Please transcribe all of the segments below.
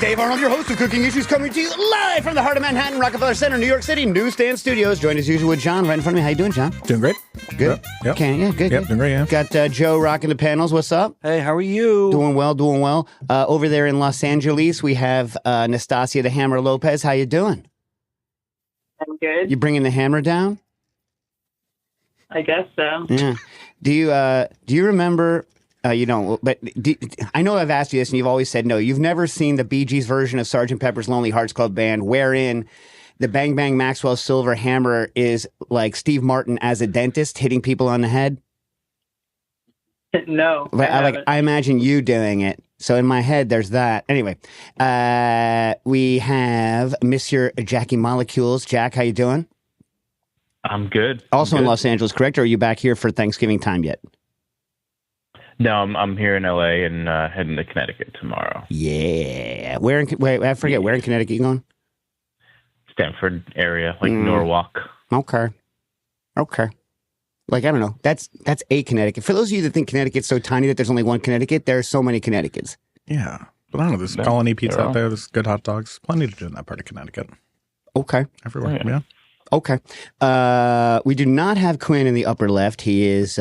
Dave Arnold, your host of Cooking Issues, coming to you live from the heart of Manhattan, Rockefeller Center, New York City, Newsstand Studios. Joined as usual with John right in front of me. How you doing, John? Doing great. Good? Yep. Okay, yeah, good. Yep, doing great, yeah. Got Joe rocking the panels. What's up? Hey, how are you? Doing well, doing well. Over there in Los Angeles, we have Nastasia the Hammer Lopez. How you doing? I'm good. You bringing the hammer down? I guess so. Yeah. Do you remember... you don't, but I know I've asked you this and you've always said no. You've never seen the Bee Gees version of Sgt. Pepper's Lonely Hearts Club Band wherein the Bang Bang Maxwell Silver Hammer is like Steve Martin as a dentist hitting people on the head? No. I imagine you doing it. So in my head, there's that. Anyway, we have Monsieur Jackie Molecules. Jack, how you doing? I'm good. Also I'm in good. Los Angeles, correct? Or are you back here for Thanksgiving time yet? No, I'm here in LA and heading to Connecticut tomorrow. Yeah. Wait, I forget. Where in Connecticut you going? Stanford area, like Norwalk. Okay. Like, I don't know. That's a Connecticut. For those of you that think Connecticut's so tiny that there's only one Connecticut, there are so many Connecticut's. Yeah. But I don't know, there's colony pizza out there, there's good hot dogs. Plenty to do in that part of Connecticut. Okay. Everywhere, Yeah. Okay. We do not have Quinn in the upper left. He is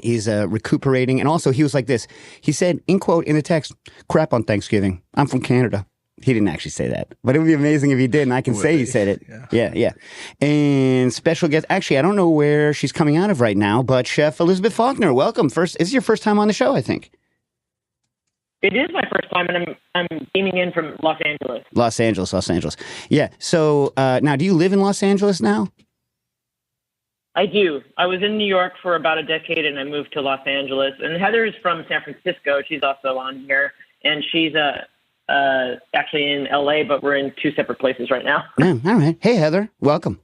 he's recuperating. And also, he was like this. He said, in quote, in the text, crap on Thanksgiving. I'm from Canada. He didn't actually say that. But it would be amazing if he did, and I can say he said it. Yeah. And special guest. Actually, I don't know where she's coming out of right now, but Chef Elizabeth Falkner, welcome. This is your first time on the show, I think. It is my first time, and I'm beaming in from Los Angeles. Los Angeles. Yeah. So now, do you live in Los Angeles now? I do. I was in New York for about a decade, and I moved to Los Angeles. And Heather's from San Francisco. She's also on here, and she's actually in LA, but we're in two separate places right now. Yeah, all right. Hey, Heather. Welcome.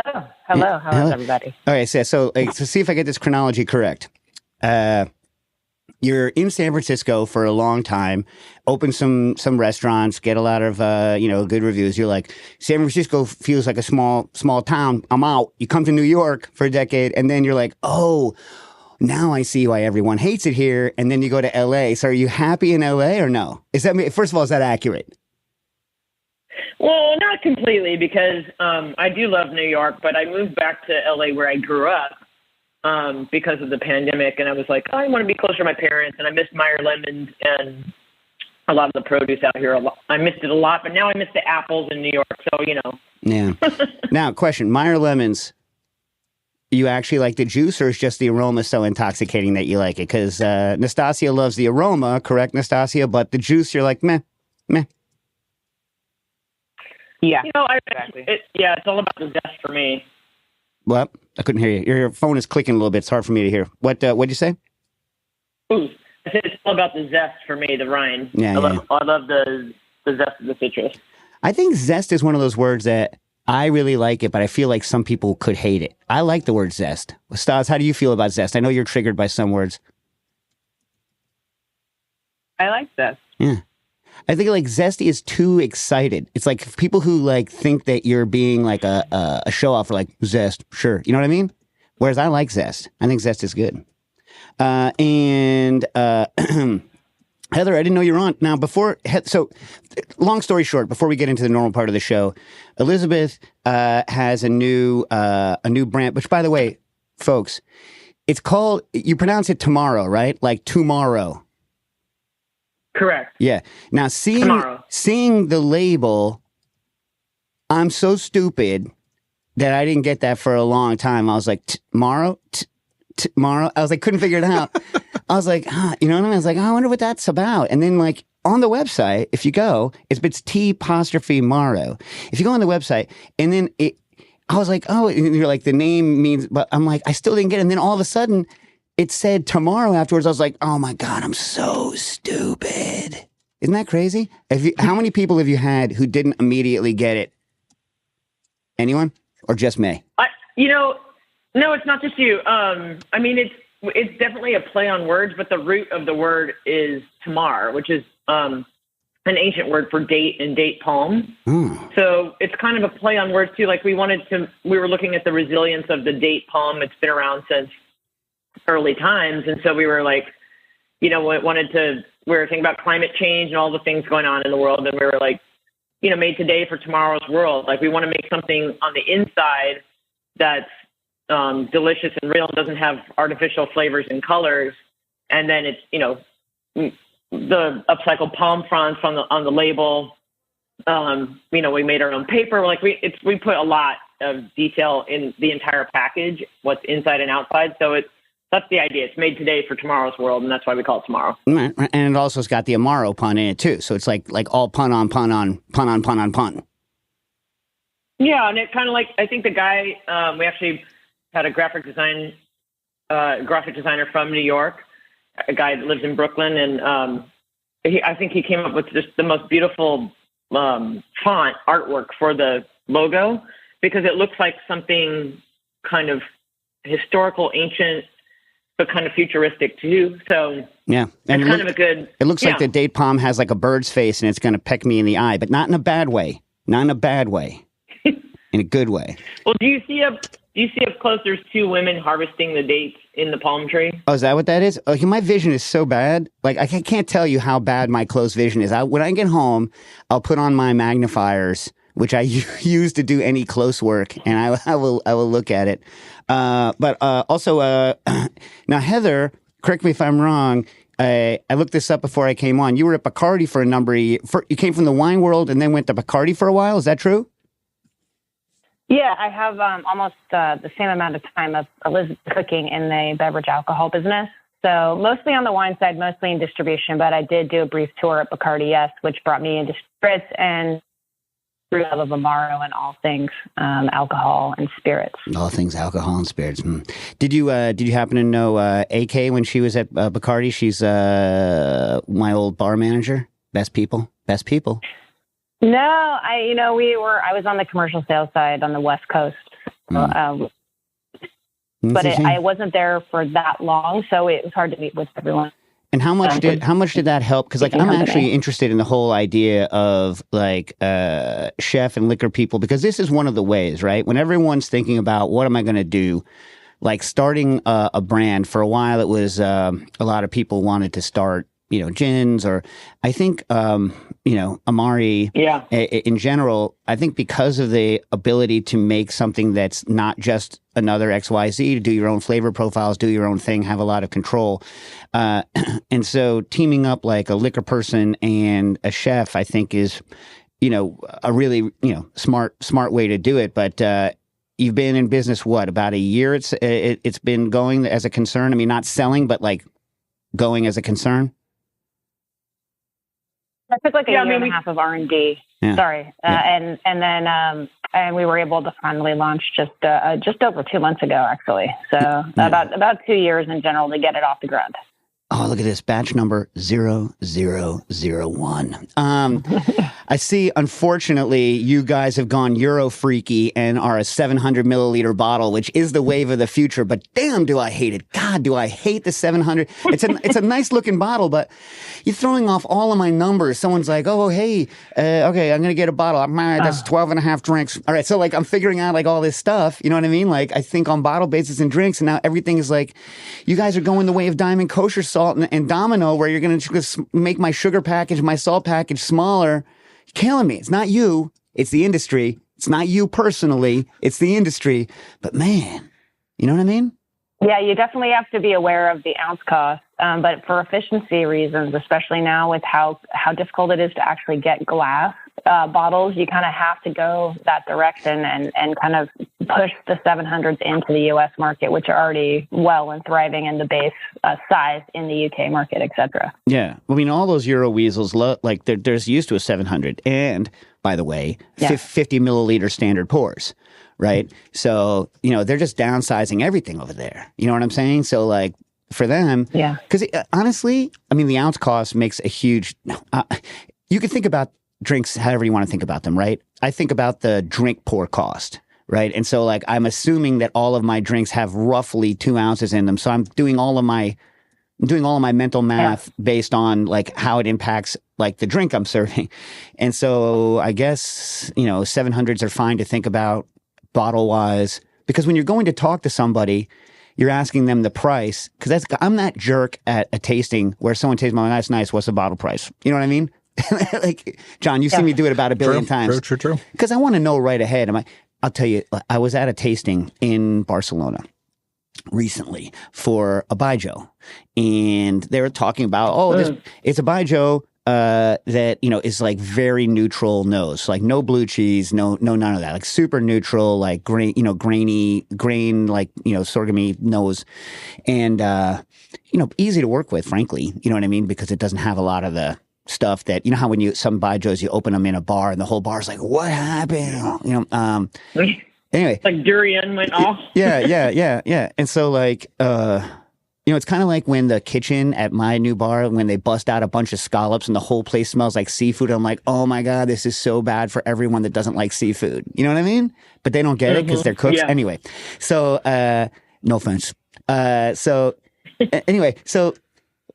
Oh, hello. Yeah, How is everybody? All right. So see if I get this chronology correct. You're in San Francisco for a long time, open some restaurants, get a lot of, good reviews. You're like, San Francisco feels like a small town. I'm out. You come to New York for a decade, and then you're like, oh, now I see why everyone hates it here. And then you go to LA. So are you happy in LA or no? First of all, is that accurate? Well, not completely, because I do love New York, but I moved back to LA where I grew up. Because of the pandemic, and I was like, I want to be closer to my parents, and I missed Meyer Lemons and a lot of the produce out here. I missed it a lot, but now I miss the apples in New York, so, Yeah. Now, question, Meyer Lemons, you actually like the juice, or is just the aroma so intoxicating that you like it? Because Nastasia loves the aroma, correct, Nastasia? But the juice, you're like, meh. Yeah. Exactly. It's all about the zest for me. What? I couldn't hear you. Your phone is clicking a little bit. It's hard for me to hear. What'd you say? Ooh, I said it's all about the zest for me, the rind. Yeah, I love the zest of the citrus. I think zest is one of those words that I really like it, but I feel like some people could hate it. I like the word zest. Stas, how do you feel about zest? I know you're triggered by some words. I like zest. Yeah. I think like zesty is too excited. It's like people who like think that you're being like a show off for like zest, sure. You know what I mean? Whereas I like zest. I think zest is good. And Heather, I didn't know you were on. Now so long story short, before we get into the normal part of the show, Elizabeth has a new brand, which by the way, folks, it's called, you pronounce it tomorrow, right? Like tomorrow. Correct. Yeah. Now, seeing the label, I'm so stupid that I didn't get that for a long time. I was like, tomorrow? Tomorrow? I was like, couldn't figure it out. I was like, you know what I mean? I was like, I wonder what that's about. And then like on the website, if you go, it's T''Morrow. If you go on the website and then I was like, oh, and you're like, the name means, but I'm like, I still didn't get it. And then all of a sudden, it said tomorrow afterwards. I was like, oh my God, I'm so stupid. Isn't that crazy? How many people have you had who didn't immediately get it? Anyone? Or just me? No, it's not just you. I mean, it's definitely a play on words, but the root of the word is tamar, which is an ancient word for date and date palm. So it's kind of a play on words too. Like we were looking at the resilience of the date palm. It's been around since early times. And so we were like, we were thinking about climate change and all the things going on in the world. And we were like, made today for tomorrow's world. Like we want to make something on the inside that's delicious and real and doesn't have artificial flavors and colors. And then it's, the upcycled palm fronds on the label. We made our own paper. Like we put a lot of detail in the entire package, what's inside and outside. So that's the idea. It's made today for tomorrow's world, and that's why we call it Tomorrow. And it also has got the Amaro pun in it too. So it's like all pun on pun on pun on pun on pun. Yeah, and it kind of I think the guy, we actually had a graphic designer from New York, a guy that lives in Brooklyn, and I think he came up with just the most beautiful font artwork for the logo, because it looks like something kind of historical, ancient, but kind of futuristic too. So yeah, and it looks like the date palm has like a bird's face and it's going to peck me in the eye, but not in a bad way. Not in a bad way. In a good way. Well, do you see up close? There's two women harvesting the dates in the palm tree. Oh, is that what that is? Oh, my vision is so bad. Like I can't tell you how bad my close vision is. When I get home, I'll put on my magnifiers, which I use to do any close work, and I will look at it. But also, now Heather, correct me if I'm wrong. I looked this up before I came on. You were at Bacardi for a number of years. You came from the wine world and then went to Bacardi for a while. Is that true? Yeah, I have almost the same amount of time of Elizabeth cooking in the beverage alcohol business. So mostly on the wine side, mostly in distribution, but I did do a brief tour at Bacardi, yes, which brought me into spirits and love of Amaro and all things alcohol and spirits. All things alcohol and spirits. Did you happen to know AK when she was at Bacardi? She's my old bar manager. Best people. No, I was on the commercial sales side on the West Coast, but I wasn't there for that long, so it was hard to meet with everyone. And how much did that help? Because I'm actually interested in the whole idea of chef and liquor people, because this is one of the ways, right? When everyone's thinking about what am I going to do, like starting a brand. For a while, it was a lot of people wanted to start gins, or I think, Amari, in general, I think because of the ability to make something that's not just another XYZ, to do your own flavor profiles, do your own thing, have a lot of control. And so teaming up like a liquor person and a chef, I think is, a really, smart way to do it. But, you've been in business, what, about a year? It's been going as a concern. I mean, not selling, but like going as a concern. It took like a year and a half of R&D. Yeah. Sorry. And then we were able to finally launch just over 2 months ago, actually. So about 2 years in general to get it off the ground. Oh, look at this, batch number 0001. I see, unfortunately, you guys have gone Euro freaky and are a 700 milliliter bottle, which is the wave of the future. But damn, do I hate it. God, do I hate the 700. It's a nice looking bottle, but you're throwing off all of my numbers. Someone's like, oh, hey, okay, I'm going to get a bottle. That's 12 and a half drinks. All right, so like I'm figuring out like all this stuff. You know what I mean? Like I think on bottle basis and drinks, and now everything is like, you guys are going the way of Diamond Kosher Salt and Domino, where you're going to just make my sugar package, my salt package smaller. You're killing me. It's not you. It's the industry. It's not you personally. It's the industry. But man, you know what I mean? Yeah, you definitely have to be aware of the ounce cost. But for efficiency reasons, especially now with how difficult it is to actually get glass bottles, you kind of have to go that direction and kind of push the 700s into the U.S. market, which are already well and thriving in the base size in the UK market, etc. Yeah. I mean, all those Euro weasels, like they're used to a 700. And, by the way, 50 milliliter standard pours, right? So, they're just downsizing everything over there. You know what I'm saying? So, like, for them, because honestly, I mean, the ounce cost makes a huge, you can think about drinks however you want to think about them, right? I think about the drink pour cost, right? And so like, I'm assuming that all of my drinks have roughly 2 ounces in them. So I'm doing all of my mental math based on like how it impacts like the drink I'm serving. And so I guess, 700s are fine to think about bottle wise, because when you're going to talk to somebody you're asking them the price, because I'm that jerk at a tasting where someone tastes my, that's nice, what's the bottle price? You know what I mean? Like, John, you've seen me do it about a billion times. True. Because I want to know right ahead. I'll tell you, I was at a tasting in Barcelona recently for a Baijiu, and they were talking about, it's a Baijiu that, you know, is like very neutral nose, like no blue cheese, no none of that, like super neutral, like grain, you know, grain, like, you know, sorghum-y nose, and you know, easy to work with, frankly, you know what I mean, because it doesn't have a lot of the stuff that, you know, how when some Baijius, you open them in a bar and the whole bar's like, what happened? You know, anyway, like durian went off. Yeah. And so, like, you know, it's kind of like when the kitchen at my new bar, when they bust out a bunch of scallops and the whole place smells like seafood. I'm like, oh my God, this is so bad for everyone that doesn't like seafood. You know what I mean? But they don't get it because they're cooks. Yeah. Anyway, so, no offense. Anyway, so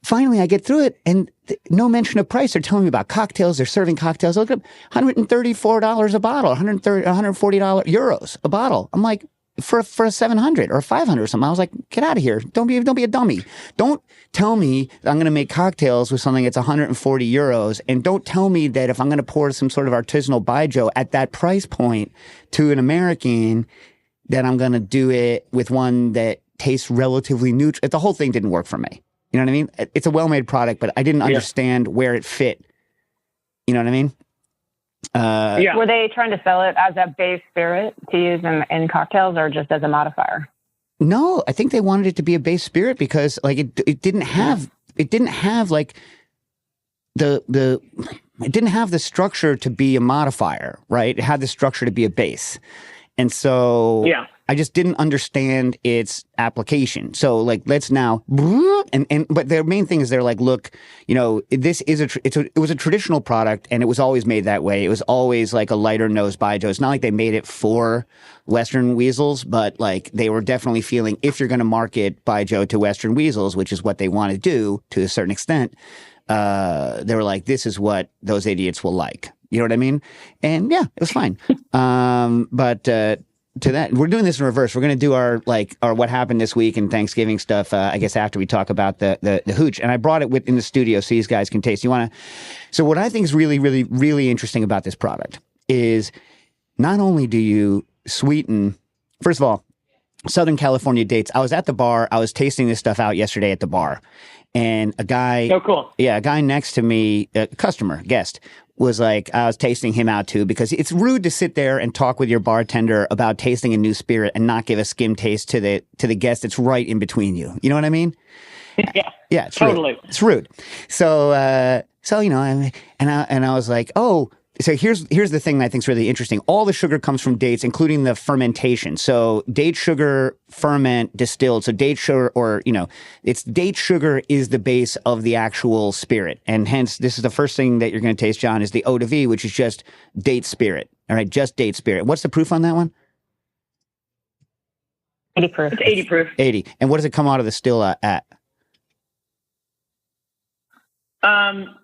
finally I get through it, and no mention of price. They're telling me about cocktails. They're serving cocktails. I look up $134 a bottle, 140 euros a bottle. I'm like, for a 700 or 500 or something. I was like, get out of here. Don't be a dummy. Don't tell me that I'm going to make cocktails with something that's 140 euros. And don't tell me that if I'm going to pour some sort of artisanal Baijiu at that price point to an American, that I'm going to do it with one that tastes relatively neutral. The whole thing didn't work for me. You know what I mean? It's a well-made product, but I didn't understand where it fit. You know what I mean? Were they trying to sell it as a base spirit to use in cocktails, or just as a modifier? No, I think they wanted it to be a base spirit because, like, it didn't have like it didn't have the structure to be a modifier, right? It had the structure to be a base, and so I just didn't understand its application. So, like, let's now, but their main thing is they're like, look, you know, this is it was a traditional product, and it was always made that way. It was always like a lighter nose Baijiu. It's not like they made it for Western weasels, but like they were definitely feeling, if you're going to market Baijiu to Western weasels, which is what they want to do to a certain extent, they were like, this is what those idiots will like. You know what I mean? And yeah, it was fine. But to that, we're doing this in reverse. We're going to do our what happened this week and Thanksgiving stuff. I guess after we talk about the hooch, and I brought it in the studio so these guys can taste. So what I think is really, really, really interesting about this product is not only do you sweeten, first of all, Southern California dates. I was at the bar. I was tasting this stuff out yesterday at the bar, and a guy, a guy next to me, a customer, guest, was like, I was tasting him out too, because it's rude to sit there and talk with your bartender about tasting a new spirit and not give a skim taste to the guest that's right in between you. You know what I mean? Yeah, it's totally rude. It's rude. So you know, and I was like, oh. So here's the thing that I think is really interesting. All the sugar comes from dates, including the fermentation. So date sugar ferment distilled. So date sugar, or, you know, it's date sugar is the base of the actual spirit. And hence, this is the first thing that you're going to taste, John, is the eau de vie, which is just date spirit. All right, just date spirit. What's the proof on that one? 80 proof. It's 80 proof. 80. And what does it come out of the still at?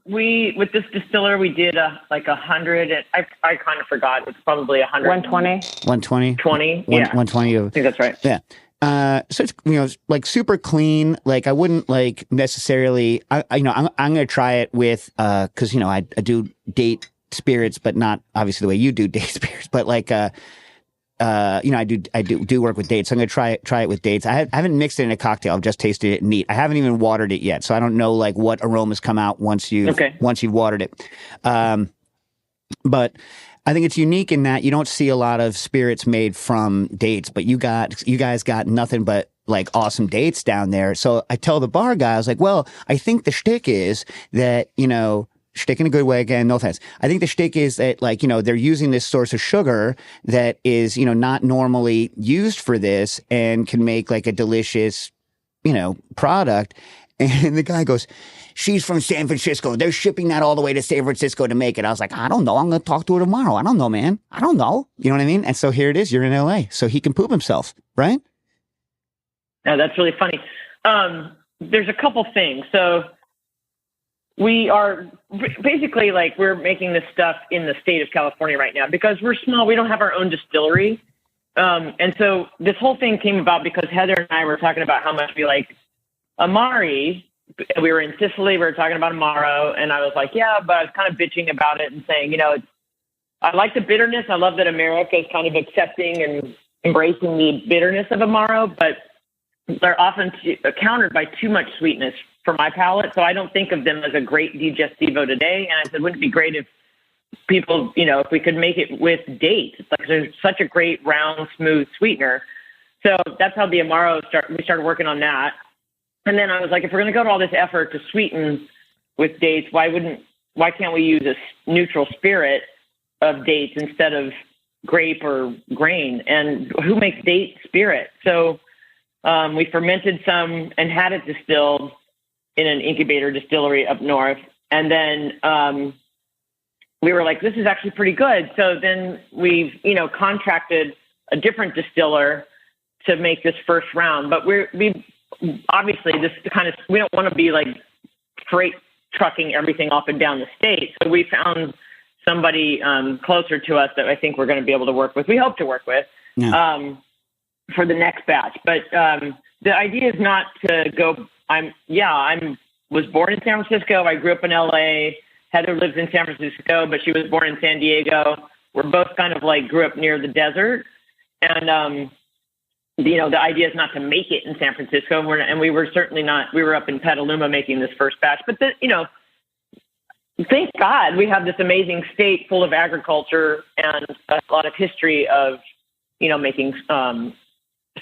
With this distiller, we did like 100, and I kind of forgot. It's probably 100. 120. 120. 20. 120 of. I think that's right. Yeah. So it's, you know, like super clean. Like I wouldn't like necessarily, I'm going to try it with, cause you know, I do date spirits, but not obviously the way you do date spirits, but like, you know, I do work with dates. So I'm going to try it with dates. I haven't mixed it in a cocktail. I've just tasted it neat. I haven't even watered it yet. So I don't know like what aromas come out once you've watered it. But I think it's unique in that you don't see a lot of spirits made from dates, but you guys got nothing but like awesome dates down there. So I tell the bar guy, I was like, well, I think the shtick is that, you know, shtick in a good way, again, no offense. I think the shtick is that, like, you know, they're using this source of sugar that is, you know, not normally used for this and can make like a delicious, you know, product. And the guy goes, she's from San Francisco. They're shipping that all the way to San Francisco to make it. I was like, I don't know. I'm going to talk to her tomorrow. I don't know, man. I don't know. You know what I mean? And so here it is. You're in LA. So he can poop himself, right? No, that's really funny. There's a couple things. So we are basically like, we're making this stuff in the state of California right now because we're small. We don't have our own distillery. And so this whole thing came about because Heather and I were talking about how much we like Amari. We were in Sicily. We were talking about Amaro, and I was like, yeah, but I was kind of bitching about it and saying, I like the bitterness. I love that America is kind of accepting and embracing the bitterness of Amaro, but they're often countered by too much sweetness for my palate. So I don't think of them as a great digestivo today. And I said, wouldn't it be great if people, if we could make it with dates? It's like there's such a great round, smooth sweetener. So that's how the Amaro we started working on that. And then I was like, if we're going to go to all this effort to sweeten with dates, why can't we use a neutral spirit of dates instead of grape or grain? And who makes date spirit? So we fermented some and had it distilled in an incubator distillery up north. And then we were like, this is actually pretty good. So then we've, contracted a different distiller to make this first round. But we obviously we don't want to be like freight trucking everything up and down the state. So we found somebody closer to us that I think we're going to be able to work with. We hope to work with for the next batch. But the idea is not to go. I was born in San Francisco. I grew up in LA. Heather lives in San Francisco, but she was born in San Diego. We're both kind of like grew up near the desert. And, the idea is not to make it in San Francisco. And we were certainly not. We were up in Petaluma making this first batch. But, thank God we have this amazing state full of agriculture and a lot of history of, making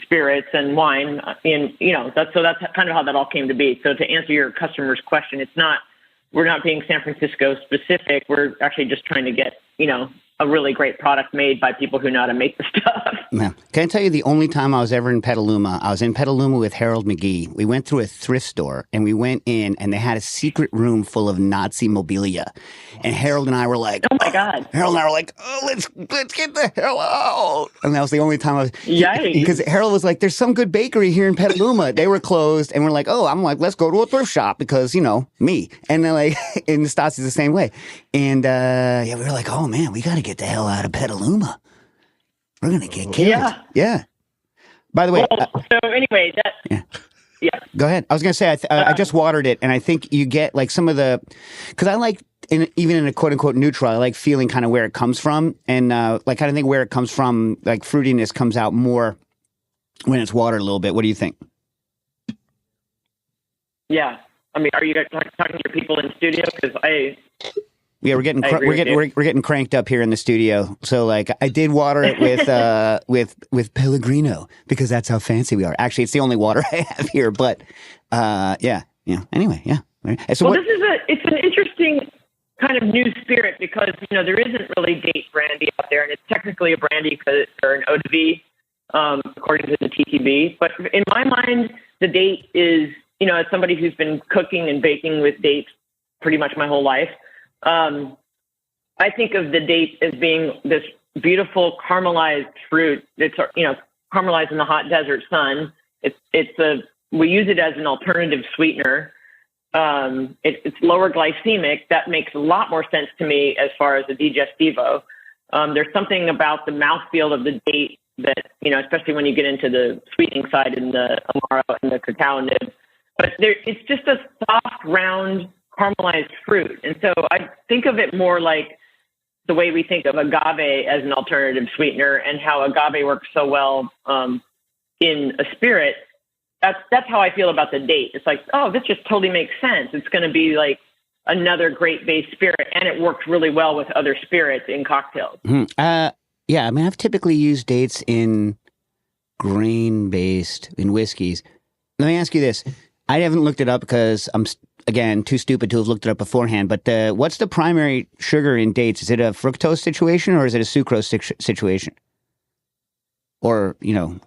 spirits and wine. And, that's kind of how that all came to be. So to answer your customer's question, we're not being San Francisco specific. We're actually just trying to get, a really great product made by people who know how to make the stuff. Yeah. Can I tell you the only time I was ever in Petaluma? I was in Petaluma with Harold McGee. We went through a thrift store and we went in and they had a secret room full of Nazi mobilia. And Harold and I were like, oh my God. Harold and I were like, let's get the hell out. And that was the only time I was. Yikes. Because Harold was like, there's some good bakery here in Petaluma. They were closed. And we're like, I'm like, let's go to a thrift shop because, me. And then like, in the Stasi is the same way. And we were like, oh man, we got to get the hell out of Petaluma. We're going to get killed. Yeah. By the way. So anyway, yeah. Go ahead. I was going to say, I just watered it, and I think you get like some of because I like, even in a quote unquote neutral, I like feeling kind of where it comes from. And like kind of think where it comes from, like fruitiness comes out more when it's watered a little bit. What do you think? Yeah. I mean, are you guys talking to your people in studio? Because yeah, we're getting cranked up here in the studio. So like I did water it with Pellegrino because that's how fancy we are. Actually, it's the only water I have here. But Anyway, yeah. So it's an interesting kind of new spirit because there isn't really date brandy out there, and it's technically a brandy or an eau de vie, according to the TTB. But in my mind, the date is as somebody who's been cooking and baking with dates pretty much my whole life. I think of the date as being this beautiful caramelized fruit. It's caramelized in the hot desert sun. We use it as an alternative sweetener. It's lower glycemic. That makes a lot more sense to me as far as the digestivo. There's something about the mouthfeel of the date that especially when you get into the sweetening side in the Amaro and the cacao nib. But it's just a soft, round, caramelized fruit. And so I think of it more like the way we think of agave as an alternative sweetener and how agave works so well in a spirit. That's how I feel about the date. It's like, this just totally makes sense. It's going to be like another great base spirit, and it works really well with other spirits in cocktails. Yeah, I mean, I've typically used dates in grain-based, in whiskeys. Let me ask you this. I haven't looked it up because I'm, again, too stupid to have looked it up beforehand, but what's the primary sugar in dates? Is it a fructose situation or is it a sucrose situation? Or,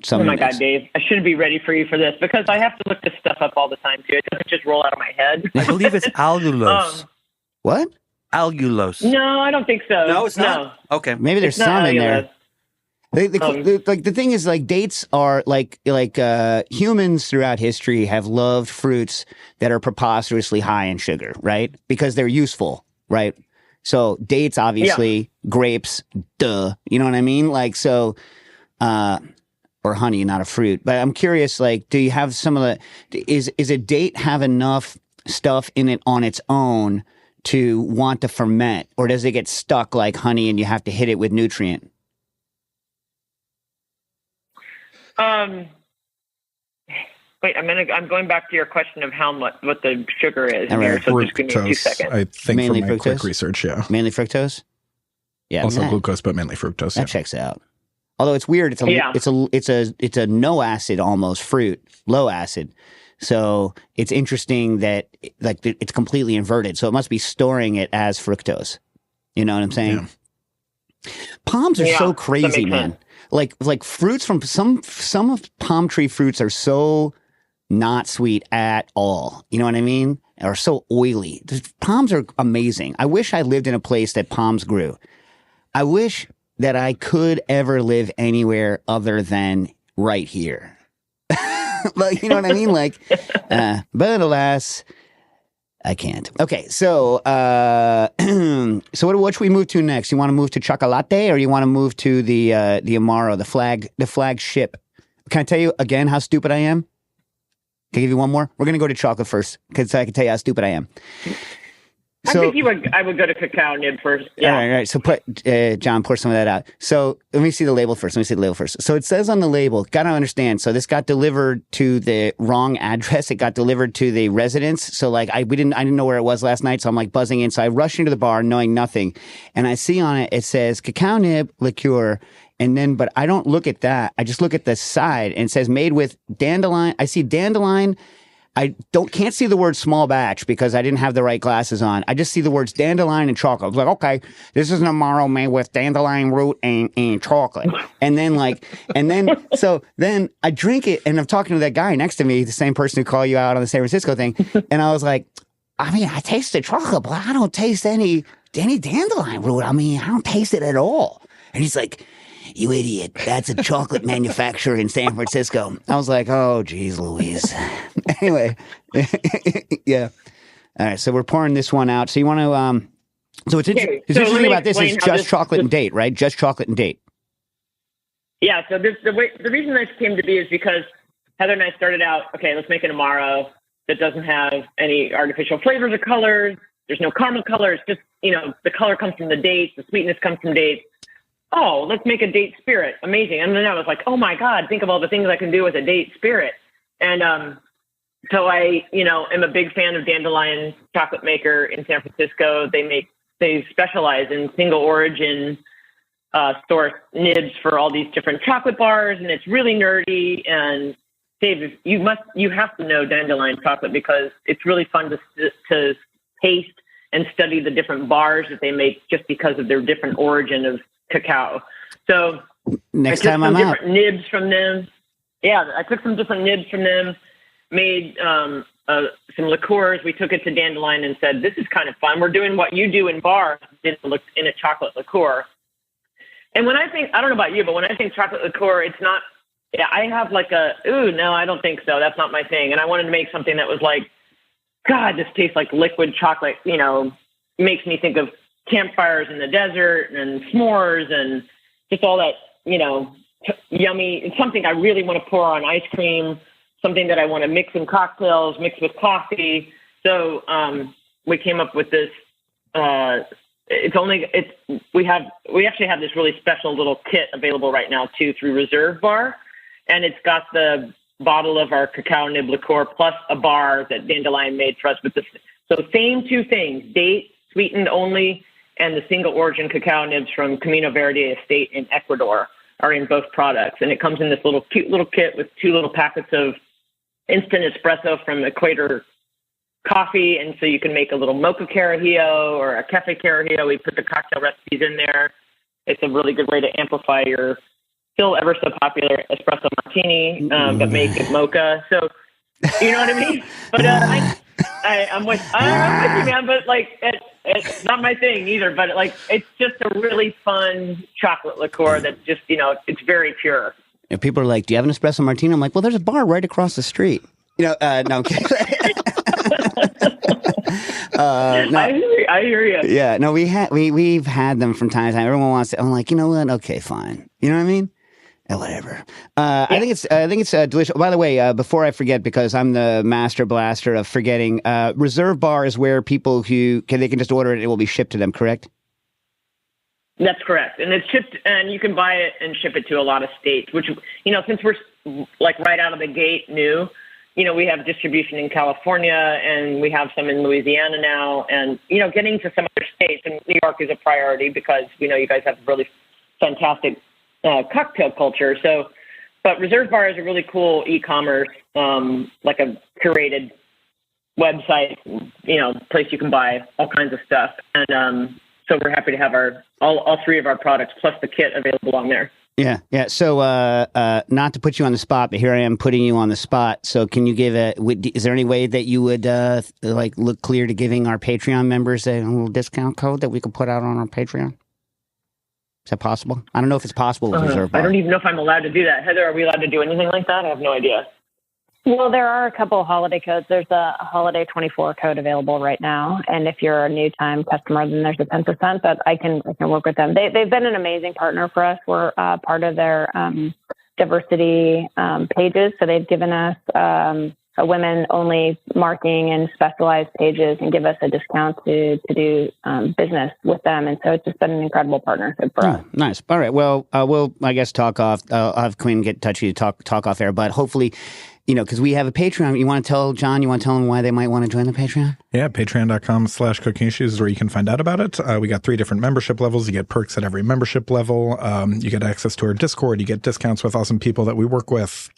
some... Oh my God, Dave, I should be ready for you for this because I have to look this stuff up all the time too. It doesn't just roll out of my head. I believe it's allulose. What? Allulose. No, I don't think so. No, it's not? No. Okay. Maybe there's some in there. The thing is, like, dates are like humans throughout history have loved fruits that are preposterously high in sugar, right? Because they're useful, right? So dates, obviously, grapes, duh. You know what I mean? Like, so or honey, not a fruit. But I'm curious, like, do you have some of the, is a date have enough stuff in it on its own to want to ferment, or does it get stuck like honey and you have to hit it with nutrient? Wait, I'm going back to your question of what the sugar is. All right. So just give me 2 seconds. I think Mainly from my fructose? quick research, yeah. Mainly fructose? Yeah. Also glucose, but mainly fructose. That checks out. Although it's weird, it's a no acid almost fruit, low acid. So it's interesting that like it's completely inverted. So it must be storing it as fructose. You know what I'm saying? Yeah. Palms are so crazy, man. Like fruits from some of palm tree fruits are so not sweet at all. You know what I mean? Or so oily. The palms are amazing. I wish I lived in a place that palms grew. I wish that I could ever live anywhere other than right here. Like, you know what I mean? Like, but alas, I can't. Okay, so so what should we move to next? You want to move to chocolate, or you want to move to the Amaro, the flagship? Can I tell you again how stupid I am? Can I give you one more? We're gonna go to chocolate first because I can tell you how stupid I am. So, I would go to cacao nib first. Yeah. All right. So John, pour some of that out. So let me see the label first. So it says on the label, got to understand. So this got delivered to the wrong address. It got delivered to the residence. So like I didn't know where it was last night. So I'm like buzzing in. So I rush into the bar knowing nothing. And I see on it, it says cacao nib liqueur. And then, but I don't look at that. I just look at the side and it says made with dandelion. I see dandelion. I can't see the word small batch because I didn't have the right glasses on. I just see the words dandelion and chocolate. I was like, okay, this is an Amaro made with dandelion root and chocolate. And then so then I drink it and I'm talking to that guy next to me, the same person who called you out on the San Francisco thing. And I was like, I mean, I taste the chocolate, but I don't taste any dandelion root. I mean, I don't taste it at all. And he's like, you idiot. That's a chocolate manufacturer in San Francisco. I was like, oh, geez, Louise. Anyway, yeah. All right, so we're pouring this one out. So you want to, so it's interesting about this is just chocolate and date, right? Just chocolate and date. Yeah, so the reason this came to be is because Heather and I started out, okay, let's make an Amaro that doesn't have any artificial flavors or colors. There's no caramel color. It's just, the color comes from the dates. The sweetness comes from dates. Oh, let's make a date spirit. Amazing. And then I was like, oh my God, think of all the things I can do with a date spirit. And so I, am a big fan of Dandelion Chocolate Maker in San Francisco. They specialize in single origin source nibs for all these different chocolate bars. And it's really nerdy. And Dave, you have to know Dandelion Chocolate because it's really fun to taste and study the different bars that they make just because of their different origin of cacao. So next time I'm out, different nibs from them. Yeah, I took some different nibs from them, made some liqueurs. We took it to Dandelion and said, this is kind of fun. We're doing what you do in bars in a chocolate liqueur. And when I don't know about you, but when I think chocolate liqueur, it's not, I have like no, I don't think so. That's not my thing. And I wanted to make something that was like, God, this tastes like liquid chocolate, makes me think of campfires in the desert and s'mores and just all that, yummy. It's something I really want to pour on ice cream, something that I want to mix in cocktails, mix with coffee. So we came up with this. We actually have this really special little kit available right now too through Reserve Bar, and it's got the bottle of our cacao nib liqueur plus a bar that Dandelion made for us with this. So same two things: date sweetened only, and the single origin cacao nibs from Camino Verde Estate in Ecuador are in both products. And it comes in this cute little kit with 2 little packets of instant espresso from Equator Coffee. And so you can make a little mocha carajillo or a cafe carajillo. We put the cocktail recipes in there. It's a really good way to amplify your still ever so popular espresso martini, but make it mocha. So, you know what I mean? But I'm with you, man, but like, it's not my thing either, but like, it's just a really fun chocolate liqueur that's just, it's very pure. And people are like, do you have an espresso martini? I'm like, well, there's a bar right across the street. No, I'm kidding. No. I hear you. Yeah, no, we've had them from time to time. Everyone wants to, I'm like, you know what? Okay, fine. You know what I mean? Whatever. I think it's delicious. By the way, before I forget, because I'm the master blaster of forgetting, Reserve Bar is where people who they can just order it. It will be shipped to them. Correct? That's correct. And it's shipped, and you can buy it and ship it to a lot of states, which, since we're like right out of the gate new, we have distribution in California and we have some in Louisiana now. And, getting to some other states, and New York is a priority because we know you guys have really fantastic cocktail culture. So, but Reserve Bar is a really cool e-commerce, like a curated website, place you can buy all kinds of stuff. And, so we're happy to have all three of our products plus the kit available on there. Yeah. So, not to put you on the spot, but here I am putting you on the spot. So, can you is there any way that you would look clear to giving our Patreon members a little discount code that we could put out on our Patreon? Is that possible? I don't know if it's possible with Reserve Bar. I don't even know if I'm allowed to do that. Heather, are we allowed to do anything like that? I have no idea. Well, there are a couple of holiday codes. There's a holiday 24 code available right now, and if you're a new time customer, then there's a 10%. But I can work with them. They've been an amazing partner for us. We're part of their diversity pages, so they've given us a women-only marking and specialized pages, and give us a discount to do business with them. And so it's just been an incredible partnership for us. Nice. All right. Well, we'll I guess talk off. I'll have Quinn get in touch with you to talk off air, but hopefully. Because we have a Patreon. You want to tell them why they might want to join the Patreon? Yeah, patreon.com/cookingissues is where you can find out about it. We got 3 different membership levels. You get perks at every membership level. You get access to our Discord. You get discounts with awesome people that we work with.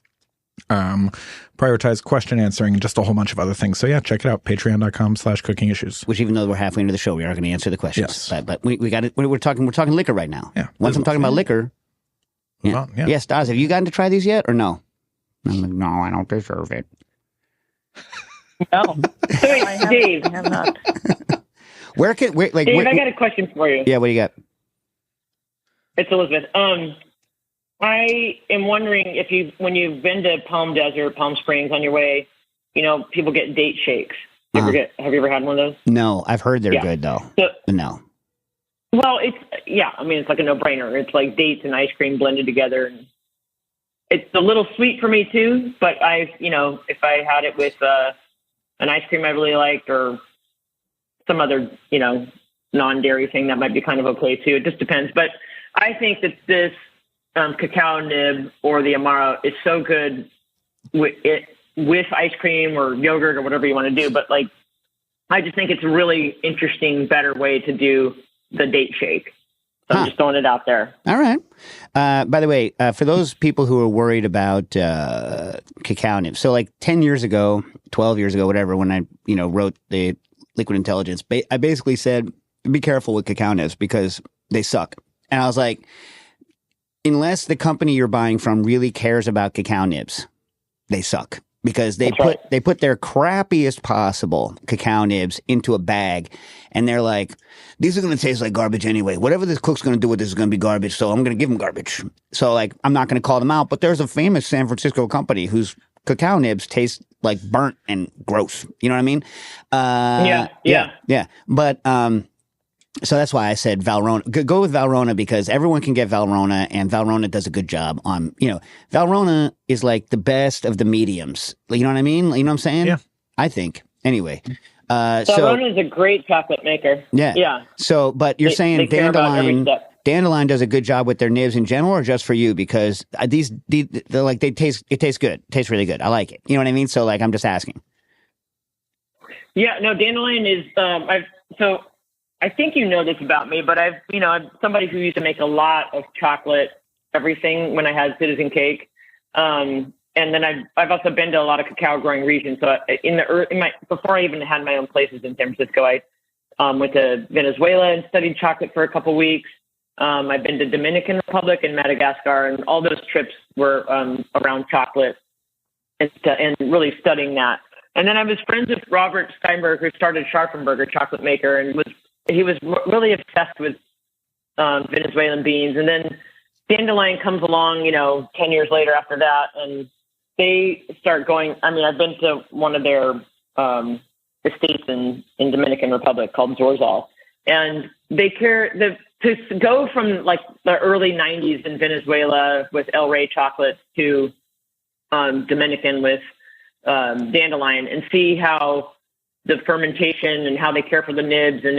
Prioritize question answering and just a whole bunch of other things. So yeah, check it out. Patreon.com/cookingissues. Which, even though we're halfway into the show, we are going to answer the questions. Yes. But we got it. We're talking liquor right now. Yeah. Once I'm talking about liquor. Yeah. Yes, Daz, have you gotten to try these yet or no? I'm like, no, I don't deserve it. No. Dave, I have not. Dave, I got a question for you. Yeah, what do you got? It's Elizabeth. I am wondering when you've been to Palm Desert, Palm Springs on your way, people get date shakes. Have you ever had one of those? No, I've heard they're good though. No. Well, it's like a no-brainer. It's like dates and ice cream blended together, and it's a little sweet for me too, but if I had it with an ice cream I really liked or some other, non-dairy thing, that might be kind of okay too. It just depends. But I think that this cacao nib or the Amaro is so good with ice cream or yogurt or whatever you want to do. But I just think it's a really interesting, better way to do the date shake. So I'm just throwing it out there. All right. By the way, for those people who are worried about cacao nibs, so 10 years ago, 12 years ago, whatever, when I wrote the Liquid Intelligence, I basically said, be careful with cacao nibs because they suck. And I was like, unless the company you're buying from really cares about cacao nibs, they suck. Because they put their crappiest possible cacao nibs into a bag, and they're like, these are going to taste like garbage anyway. Whatever this cook's going to do with this is going to be garbage, so I'm going to give them garbage. So I'm not going to call them out, but there's a famous San Francisco company whose cacao nibs taste like burnt and gross. You know what I mean? Yeah. But so that's why I said Valrhona. Go with Valrhona because everyone can get Valrhona, and Valrhona does a good job on, Valrhona is like the best of the mediums. You know what I mean? You know what I'm saying? Yeah. I think. Anyway. Valrhona is a great chocolate maker. Yeah. Yeah. So, but you're saying Dandelion does a good job with their nibs in general, or just for you? Because it tastes good. It tastes really good. I like it. You know what I mean? So I'm just asking. Yeah, no, Dandelion is, I think you know this about me, but I'm somebody who used to make a lot of chocolate everything when I had Citizen Cake. And then I've also been to a lot of cacao growing regions. So before I even had my own places in San Francisco, I went to Venezuela and studied chocolate for a couple of weeks. I've been to Dominican Republic and Madagascar, and all those trips were around chocolate and really studying that. And then I was friends with Robert Steinberg, who started Scharfenberger Chocolate Maker, and he was really obsessed with Venezuelan beans. And then Dandelion comes along, 10 years later after that, and they start going. I've been to one of their estates in Dominican Republic called Zorzal, and they care. to go from like the early 90s in Venezuela with El Rey chocolate to Dominican with Dandelion, and see how the fermentation and how they care for the nibs, and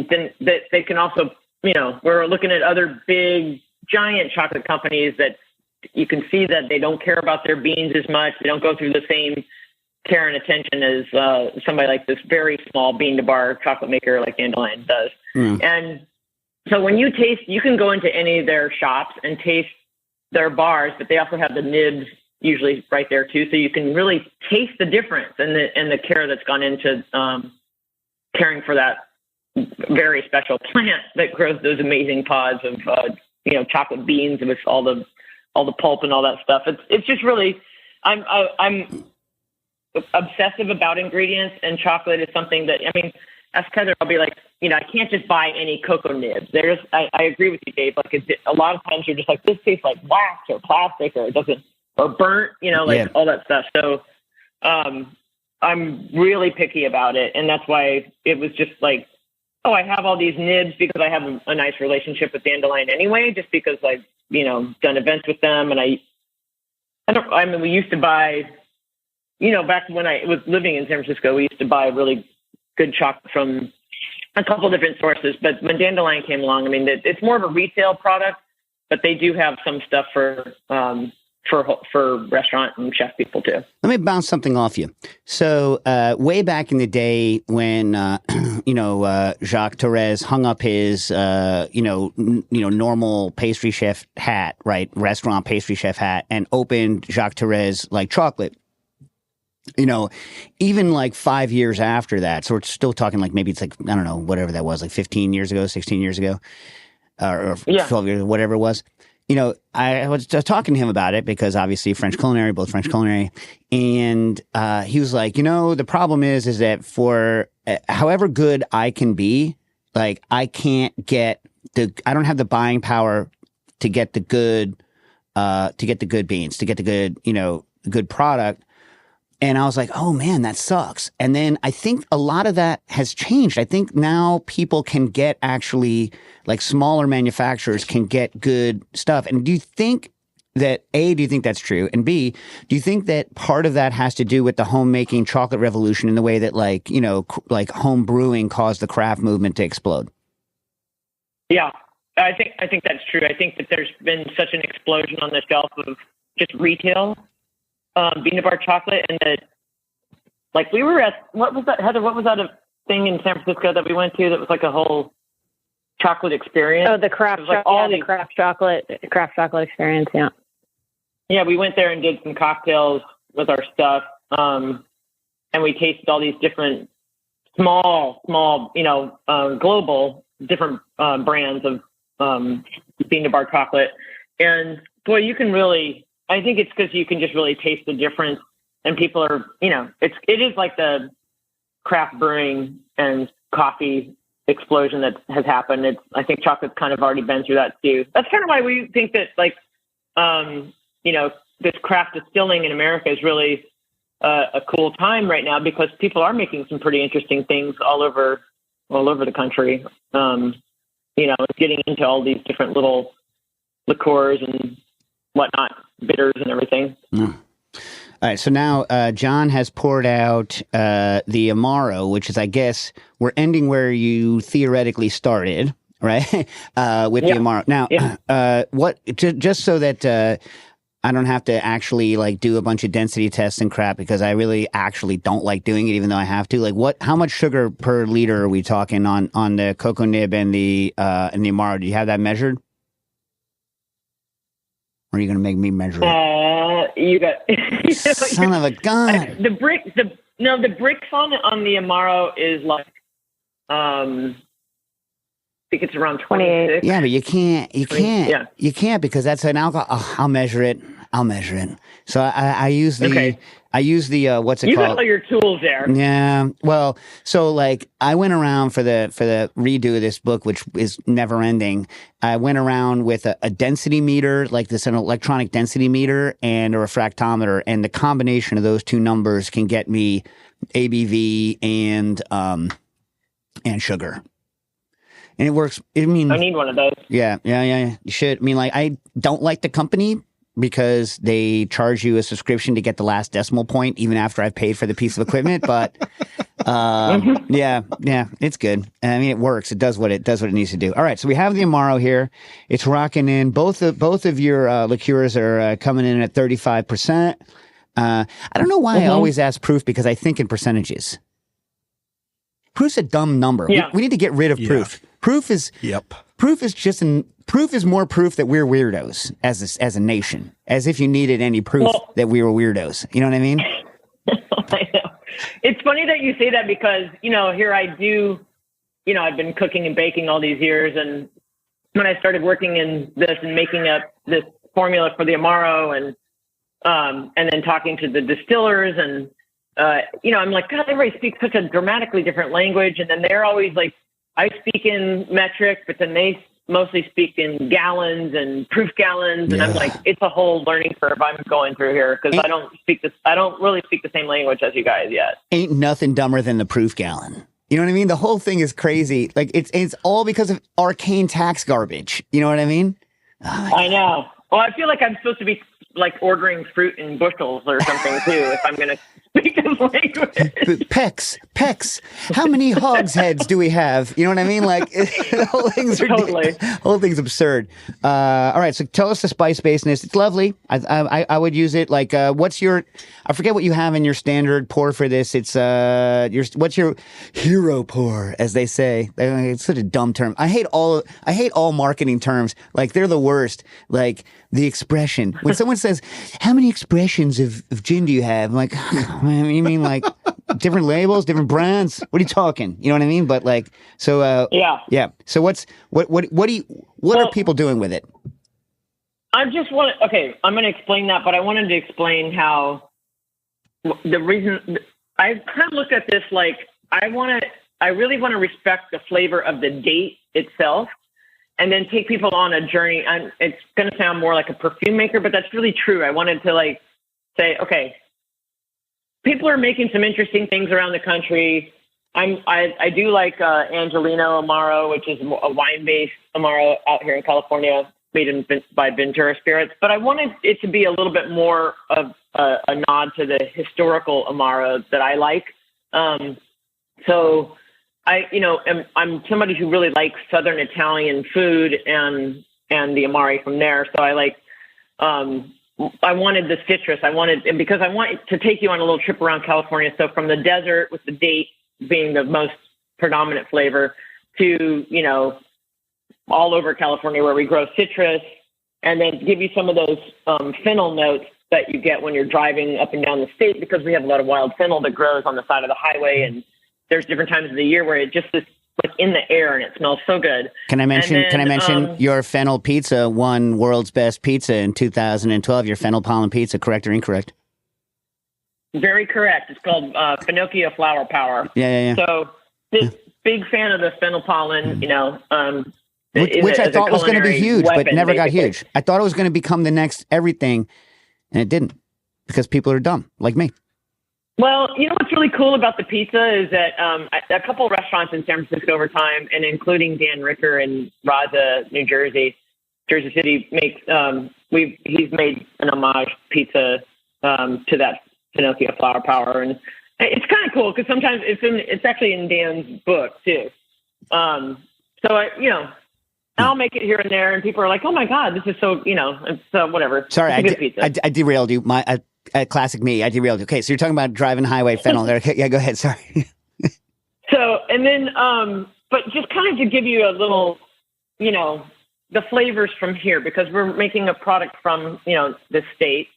then that they can also, we're looking at other big giant chocolate companies that you can see that they don't care about their beans as much. They don't go through the same care and attention as somebody like this very small bean to bar chocolate maker like Dandelion does. And so when you taste, you can go into any of their shops and taste their bars, but they also have the nibs usually right there too. So you can really taste the difference and the care that's gone into caring for that very special plant that grows those amazing pods of chocolate beans with all the pulp and all that stuff. It's just really, I'm obsessive about ingredients, and chocolate is something that, as Heather, I'll be like, I can't just buy any cocoa nibs. I agree with you, Dave. Like a lot of times you're just like, this tastes like wax or plastic, or it doesn't, or burnt, all that stuff. So I'm really picky about it. And that's why it was just like, I have all these nibs because I have a nice relationship with Dandelion anyway, just because I've, done events with them. And we used to buy, back when I was living in San Francisco, we used to buy really good chocolate from a couple different sources. But when Dandelion came along, it's more of a retail product, but they do have some stuff for restaurant and chef people too. Let me bounce something off you. So way back in the day when Jacques Therese hung up his normal pastry chef hat, right, restaurant pastry chef hat, and opened Jacques Therese like chocolate. Even like 5 years after that, so we're still talking like maybe it's like, I don't know, whatever that was, like 15 years ago, 16 years ago, or 12 years, whatever it was. I was just talking to him about it because obviously both French culinary. And he was like, the problem is that for however good I can be, like I don't have the buying power to get the good beans, to get the good, good product. And I was like, oh man, that sucks. And then I think a lot of that has changed. I think now people can get actually, like smaller manufacturers can get good stuff. And do you think that, A, do you think that's true? And B, do you think that part of that has to do with the homemaking chocolate revolution in the way that like home brewing caused the craft movement to explode? Yeah, I think that's true. I think that there's been such an explosion on the shelf of just retail bean bar chocolate, and that, like, we were at, what was that, Heather? What was that thing in San Francisco that we went to that was like a whole chocolate experience? Oh, the craft chocolate experience. Yeah. Yeah, we went there and did some cocktails with our stuff, and we tasted all these different small, global different brands of bean bar chocolate, and boy, you can really. I think it's because you can just really taste the difference, and people are, it is like the craft brewing and coffee explosion that has happened. I think chocolate's kind of already been through that too. That's kind of why we think that, like, this craft distilling in America is really a cool time right now, because people are making some pretty interesting things all over the country. Getting into all these different little liqueurs and whatnot, bitters and everything. All right, so now John has poured out the Amaro, which is, I guess, we're ending where you theoretically started, right? With the Amaro. Now, just so that I don't have to actually like do a bunch of density tests and crap, because I really actually don't like doing it, even though I have to. Like, how much sugar per liter are we talking on the cocoa nib and the Amaro? Do you have that measured? Or are you going to make me measure it? You got son of a gun. The bricks on the Amaro is like, I think it's around 26. Yeah, but you can't, because that's an alcohol. Oh, I'll measure it. So I use the, what's it called? You got all your tools there. Yeah. Well, so like I went around for the redo of this book, which is never ending. I went around with a density meter, like an electronic density meter, and a refractometer, and the combination of those two numbers can get me ABV and sugar. And it works. I need one of those. Yeah. You should. I mean, like, I don't like the company because they charge you a subscription to get the last decimal point, even after I've paid for the piece of equipment. But yeah, it's good. I mean, it works. It does what it needs to do. All right, so we have the Amaro here. It's rocking in. Both of your liqueurs are coming in at 35%. I don't know why I always ask proof, because I think in percentages. Proof's a dumb number. Yeah. We need to get rid of proof. Proof is more proof that we're weirdos as a nation. As if you needed any proof that we were weirdos. You know what I mean? I know. It's funny that you say that, because, here I do, I've been cooking and baking all these years. And when I started working in this and making up this formula for the Amaro and then talking to the distillers and, I'm like, God, everybody speaks such a dramatically different language. And then they're always like, I speak in metric, but then they mostly speak in gallons and proof gallons. And I'm like, it's a whole learning curve I'm going through here, because I don't really speak the same language as you guys yet. Ain't nothing dumber than the proof gallon. You know what I mean? The whole thing is crazy. Like, it's all because of arcane tax garbage. You know what I mean? I know. Well, I feel like I'm supposed to be like ordering fruit in bushels or something too, if I'm going to speak this language. Pecs. How many hogsheads do we have? You know what I mean? Like, the whole thing's ridiculous. Whole thing's absurd. All right, so tell us the spice baseness. It's lovely. I would use it. Like, what's your? I forget what you have in your standard pour for this. It's what's your hero pour, as they say? It's such a dumb term. I hate all marketing terms. Like, they're the worst. Like, the expression. When someone says, how many expressions of gin do you have? I'm like, you mean like different labels, different brands? What are you talking? You know what I mean? But like, so, yeah. So what are people doing with it? I'm going to explain that, but I wanted to explain how the reason I kind of looked at this, like, I really want to respect the flavor of the date itself, and then take people on a journey. It's going to sound more like a perfume maker, but that's really true. I wanted to like say, okay, people are making some interesting things around the country. I do like Angelino Amaro, which is a wine-based Amaro out here in California, made by Ventura Spirits. But I wanted it to be a little bit more of a nod to the historical Amaro that I like. So I'm somebody who really likes Southern Italian food and the Amari from there. So I like, I wanted the citrus. And because I want to take you on a little trip around California. So from the desert, with the date being the most predominant flavor, to, all over California where we grow citrus, and then give you some of those fennel notes that you get when you're driving up and down the state, because we have a lot of wild fennel that grows on the side of the highway, and there's different times of the year where it just is like in the air and it smells so good. Can I mention your fennel pizza won world's best pizza in 2012? Your fennel pollen pizza, correct or incorrect? Very correct. It's called Pinocchio Flower Power. Yeah. So big fan of the fennel pollen, which I thought was going to be huge, but never got huge. I thought it was going to become the next everything, and it didn't, because people are dumb, like me. Well, what's really cool about the pizza is that a couple of restaurants in San Francisco over time, and including Dan Ricker in Raza, New Jersey City, makes he's made an homage pizza to that Pinocchio Flower Power, and it's kind of cool because sometimes it's actually in Dan's book too. So I'll make it here and there, and people are like, "Oh my God, this is so it's whatever." Sorry, I derailed you. Classic me. I derailed you. Okay, so you're talking about driving highway fennel there. Yeah, go ahead. Sorry. So, and then, but just kind of to give you a little, the flavors from here, because we're making a product from, the state,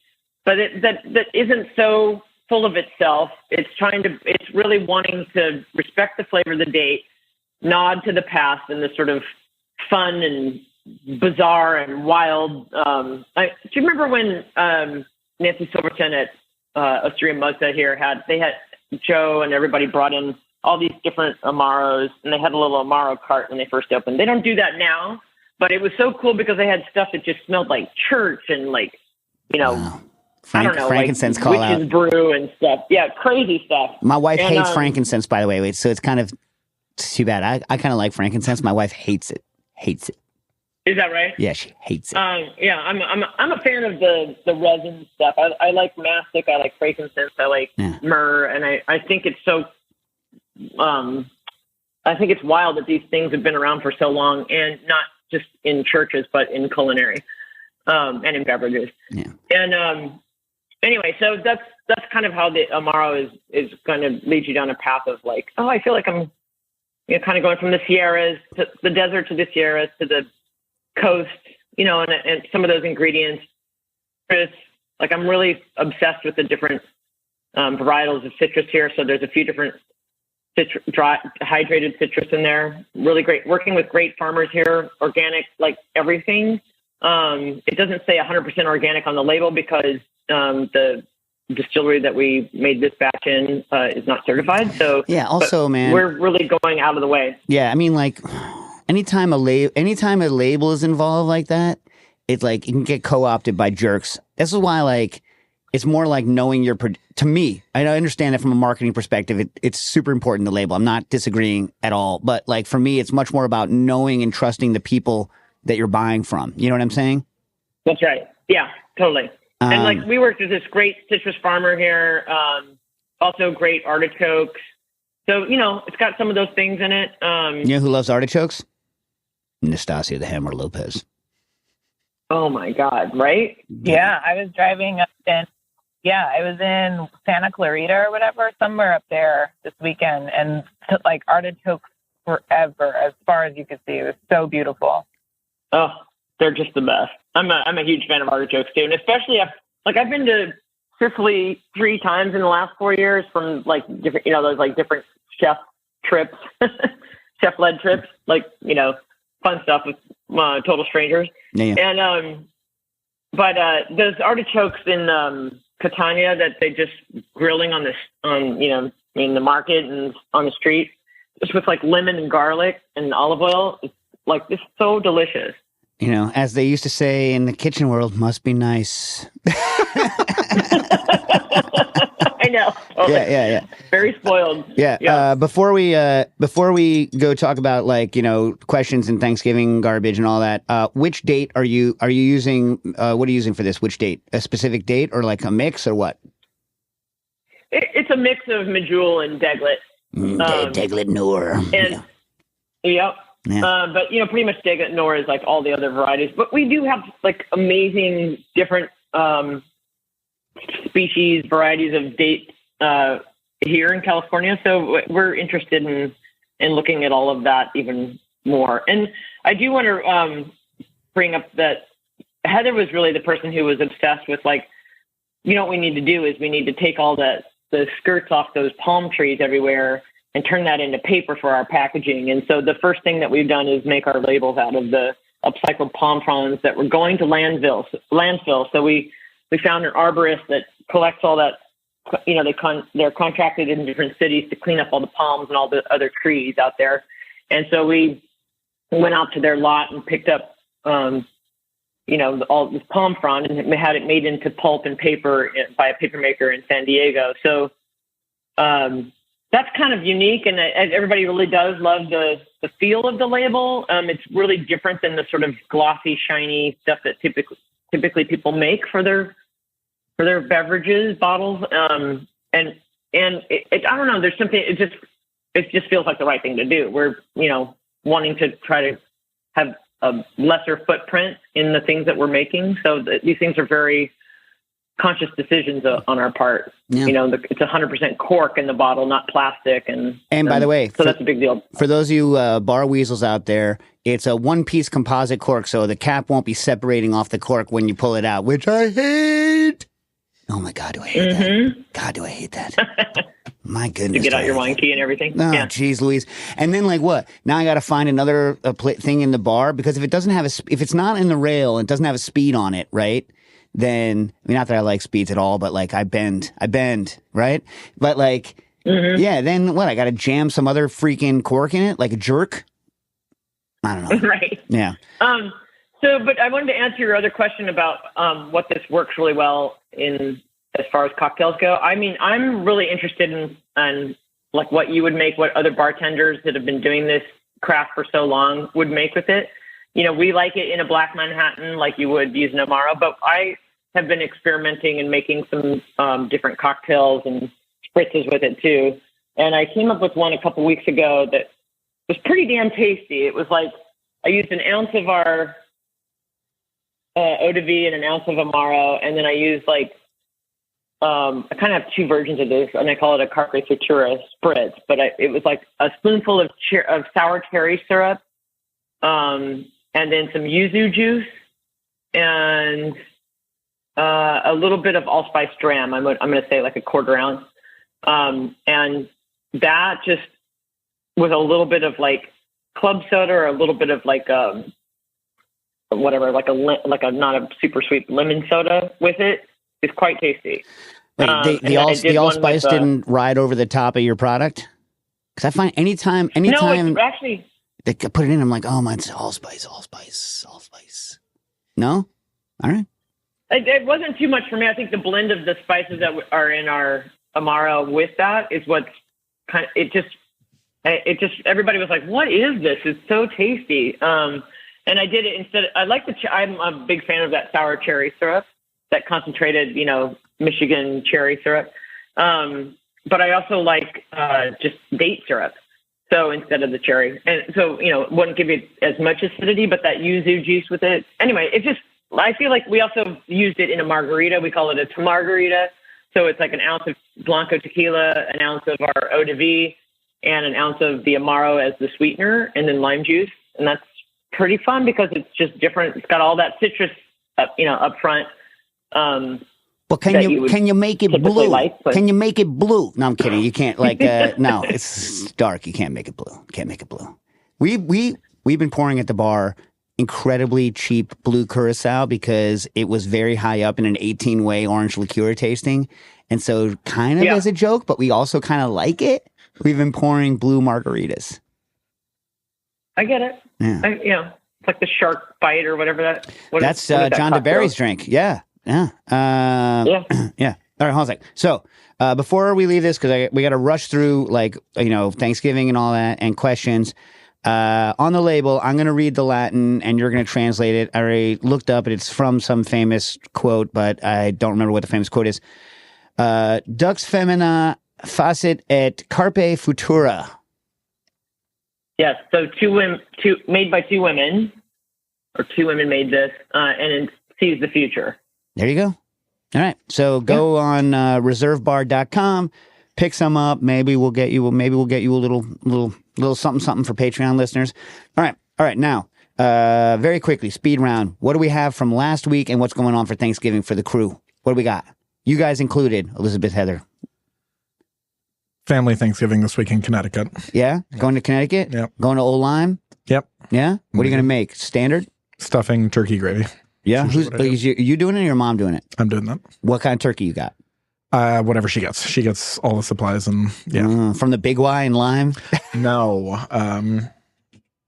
but that isn't so full of itself. It's really wanting to respect the flavor of the date, nod to the past and the sort of fun and bizarre and wild. Do you remember when, Nancy Silverton at Osteria Mugda here they had Joe and everybody brought in all these different Amaros, and they had a little Amaro cart when they first opened. They don't do that now, but it was so cool because they had stuff that just smelled like church and like, wow. I don't know, frankincense like call witch's out. brew and stuff. Yeah, crazy stuff. My wife hates frankincense, by the way. So it's kind of It's too bad. I kind of like frankincense. My wife hates it. Hates it. Is that right? Yeah, she hates it. Yeah, I'm a fan of the resin stuff. I like mastic. I like frankincense. I like myrrh, and I think it's so. I think it's wild that these things have been around for so long, and not just in churches, but in culinary and in beverages. Yeah. And anyway, so that's kind of how the Amaro is going to lead you down a path of like, oh, I feel like I'm kind of going from the Sierras to the desert to the Sierras to the coast, and some of those ingredients. Like I'm really obsessed with the different varietals of citrus here. So there's a few different dry, hydrated citrus in there. Really great. Working with great farmers here, organic, like everything. It doesn't say 100% organic on the label because the distillery that we made this batch in is not certified. So yeah, also, man, we're really going out of the way. Yeah, I mean, like anytime a label is involved like that, it's like it can get co-opted by jerks. This is why, like, it's more like knowing your. To me, I understand that from a marketing perspective, it's super important, the label. I'm not disagreeing at all, but like for me, it's much more about knowing and trusting the people that you're buying from. You know what I'm saying? That's right. Yeah, totally. And like we worked with this great citrus farmer here, also great artichokes. So, it's got some of those things in it. You know who loves artichokes? Nastasia the Hammer Lopez. Oh my God, right? Yeah, I was driving up in, I was in Santa Clarita or whatever, somewhere up there this weekend, and like artichokes forever, as far as you could see. It was so beautiful. Oh, they're just the best. I'm a huge fan of artichokes too, and especially I've been to Sicily 3 times in the last 4 years from like different, those like different chef trips, chef led trips, like fun stuff with total strangers. Yeah. And but those artichokes in Catania that they just grilling on in the market and on the street, just with like lemon and garlic and olive oil, it's like it's so delicious. As they used to say in the kitchen world, must be nice. I know. Totally. Yeah. Very spoiled. Yeah. Before we go talk about questions and Thanksgiving garbage and all that, which date are you using? What are you using for this? Which date? A specific date or like a mix or what? It's a mix of Medjool and Deglet. Deglet Noor. And yep. Yeah. But pretty much Deglet Noor is like all the other varieties. But we do have like amazing different species, varieties of dates here in California. So we're interested in looking at all of that even more. And I do want to bring up that Heather was really the person who was obsessed with like, what we need to do is we need to take all the skirts off those palm trees everywhere and turn that into paper for our packaging. And so the first thing that we've done is make our labels out of the upcycled palm fronds that were going to landfill. So we found an arborist that collects all that. They're contracted in different cities to clean up all the palms and all the other trees out there. And so we went out to their lot and picked up, all this palm frond and had it made into pulp and paper by a paper maker in San Diego. So that's kind of unique, and everybody really does love the feel of the label. It's really different than the sort of glossy, shiny stuff that typically people make for their beverages bottles. And I don't know. There's something. It just feels like the right thing to do. We're wanting to try to have a lesser footprint in the things that we're making. So these things are very conscious decisions on our part. Yeah. It's 100% cork in the bottle, not plastic. And by the way, so that's a big deal. For those of you bar weasels out there, it's a one-piece composite cork, so the cap won't be separating off the cork when you pull it out, which I hate. Oh my God, do I hate that? God, do I hate that? My goodness. To get out your wine key and everything. Oh, yeah. Geez, Louise. And then like what? Now I got to find another thing in the bar, because if it doesn't have if it's not in the rail and doesn't have a speed on it, right? Then, not that I like speeds at all, but like I bend, right? But like, yeah, then what? I got to jam some other freaking cork in it, like a jerk? I don't know. Right. Yeah. But I wanted to answer your other question about what this works really well in as far as cocktails go. I mean, I'm really interested in like what you would make, what other bartenders that have been doing this craft for so long would make with it. You know, we like it in a black Manhattan like you would use an Amaro, but I have been experimenting and making some different cocktails and spritzes with it too. And I came up with one a couple weeks ago that was pretty damn tasty. It was like I used an ounce of our eau de vie and an ounce of Amaro, and then I used like I kind of have two versions of this, and I call it a Carpe Futura spritz. But it was like a spoonful of sour cherry syrup, and then some yuzu juice, and a little bit of allspice dram. I'm going to say like a quarter ounce, and that just with a little bit of like club soda or a little bit of like whatever, like a not a super sweet lemon soda with it. It's quite tasty. Wait, the allspice didn't ride over the top of your product? Because I find anytime no, actually they put it in, I'm like, oh, mine's allspice. No? All right. It wasn't too much for me. I think the blend of the spices that are in our Amaro with that is what's kind of, it just, everybody was like, what is this? It's so tasty. And I did it instead. I'm a big fan of that sour cherry syrup, that concentrated, Michigan cherry syrup. But I also like just date syrup. So instead of the cherry. And so, it wouldn't give you as much acidity, but that yuzu juice with it. Anyway, I feel like we also used it in a margarita. We call it a margarita. So it's like an ounce of Blanco tequila, an ounce of our eau de vie, and an ounce of the Amaro as the sweetener, and then lime juice. And that's pretty fun because it's just different. It's got all that citrus up front. Well, can you make it blue? Can you make it blue? No, I'm kidding. You can't no, it's dark. You can't make it blue. Can't make it blue. We've been pouring at the bar incredibly cheap blue curacao because it was very high up in an 18-way orange liqueur tasting. And so kind of as a joke, but we also kind of like it. We've been pouring blue margaritas. I get it. Yeah. It's like the shark bite or whatever that. That's John DeBerry's drink. Yeah. Yeah. Yeah. All right, hold on a sec. So before we leave this, because we got to rush through Thanksgiving and all that and questions. On the label, I'm going to read the Latin and you're going to translate it. I already looked up and it's from some famous quote, but I don't remember what the famous quote is. Dux femina facit et carpe futura. Yes. So made by two women, or two women made this, and it sees the future. There you go. All right. So go on reservebar.com, pick some up. Maybe we'll get you a little something for Patreon listeners. All right. Now, very quickly, speed round. What do we have from last week and what's going on for Thanksgiving for the crew? What do we got? You guys included, Elizabeth, Heather. Family Thanksgiving this week in Connecticut. Yeah? Going to Connecticut? Yep. Going to Old Lyme? Yep. Yeah? What are you going to make? Standard? Stuffing, turkey gravy. Yeah? Is you doing it or your mom doing it? I'm doing that. What kind of turkey you got? Whatever she gets. She gets all the supplies and From the Big Y in Lyme? No.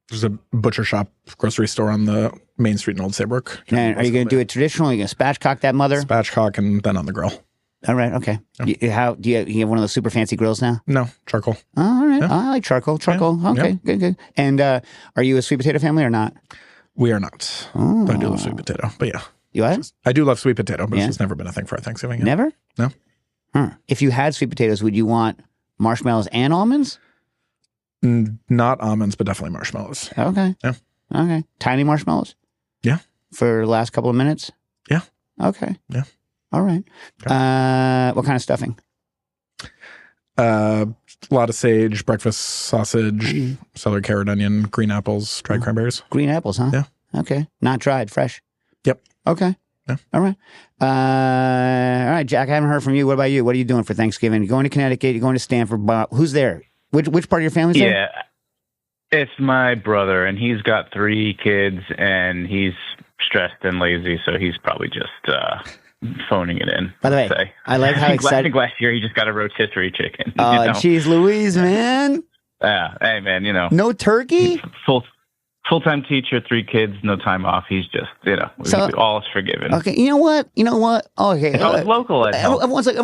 There's a butcher shop, grocery store on the main street in Old Saybrook. And are you going to do it traditional? Are you going to spatchcock that mother? Spatchcock and then on the grill. All right. Okay. Yeah. Do you have one of those super fancy grills now? No, charcoal. Oh, all right. Yeah. I like charcoal. Yeah. Okay. Yeah. Good. And are you a sweet potato family or not? We are not. Oh. But I do love sweet potato. But yeah. You what? I do love sweet potato, but it's just never been a thing for our Thanksgiving. Yet. Never? No. Huh. If you had sweet potatoes, would you want marshmallows and almonds? Not almonds, but definitely marshmallows. Okay. Yeah. Okay. Tiny marshmallows? Yeah. For the last couple of minutes? Yeah. Okay. Yeah. All right. Okay. What kind of stuffing? A lot of sage, breakfast sausage, celery, carrot, onion, green apples, dried cranberries. Green apples, huh? Yeah. Okay. Not dried, fresh. Yep. Okay. Yeah. All right. All right, Jack, I haven't heard from you. What about you? What are you doing for Thanksgiving? You're going to Connecticut. You're going to Stanford. Who's there? Which part of your family's there? Yeah. It's my brother, and he's got 3 kids, and he's stressed and lazy, so he's probably just phoning it in. By the way, I like how excited. I think last year he just got a rotisserie chicken. Oh, geez, Louise, man. Yeah. Hey, man, No turkey? Full-time teacher, 3 kids, no time off. He's just, So- all is forgiven. Okay, you know what? Okay. If I was local, I'd help. Everyone's like,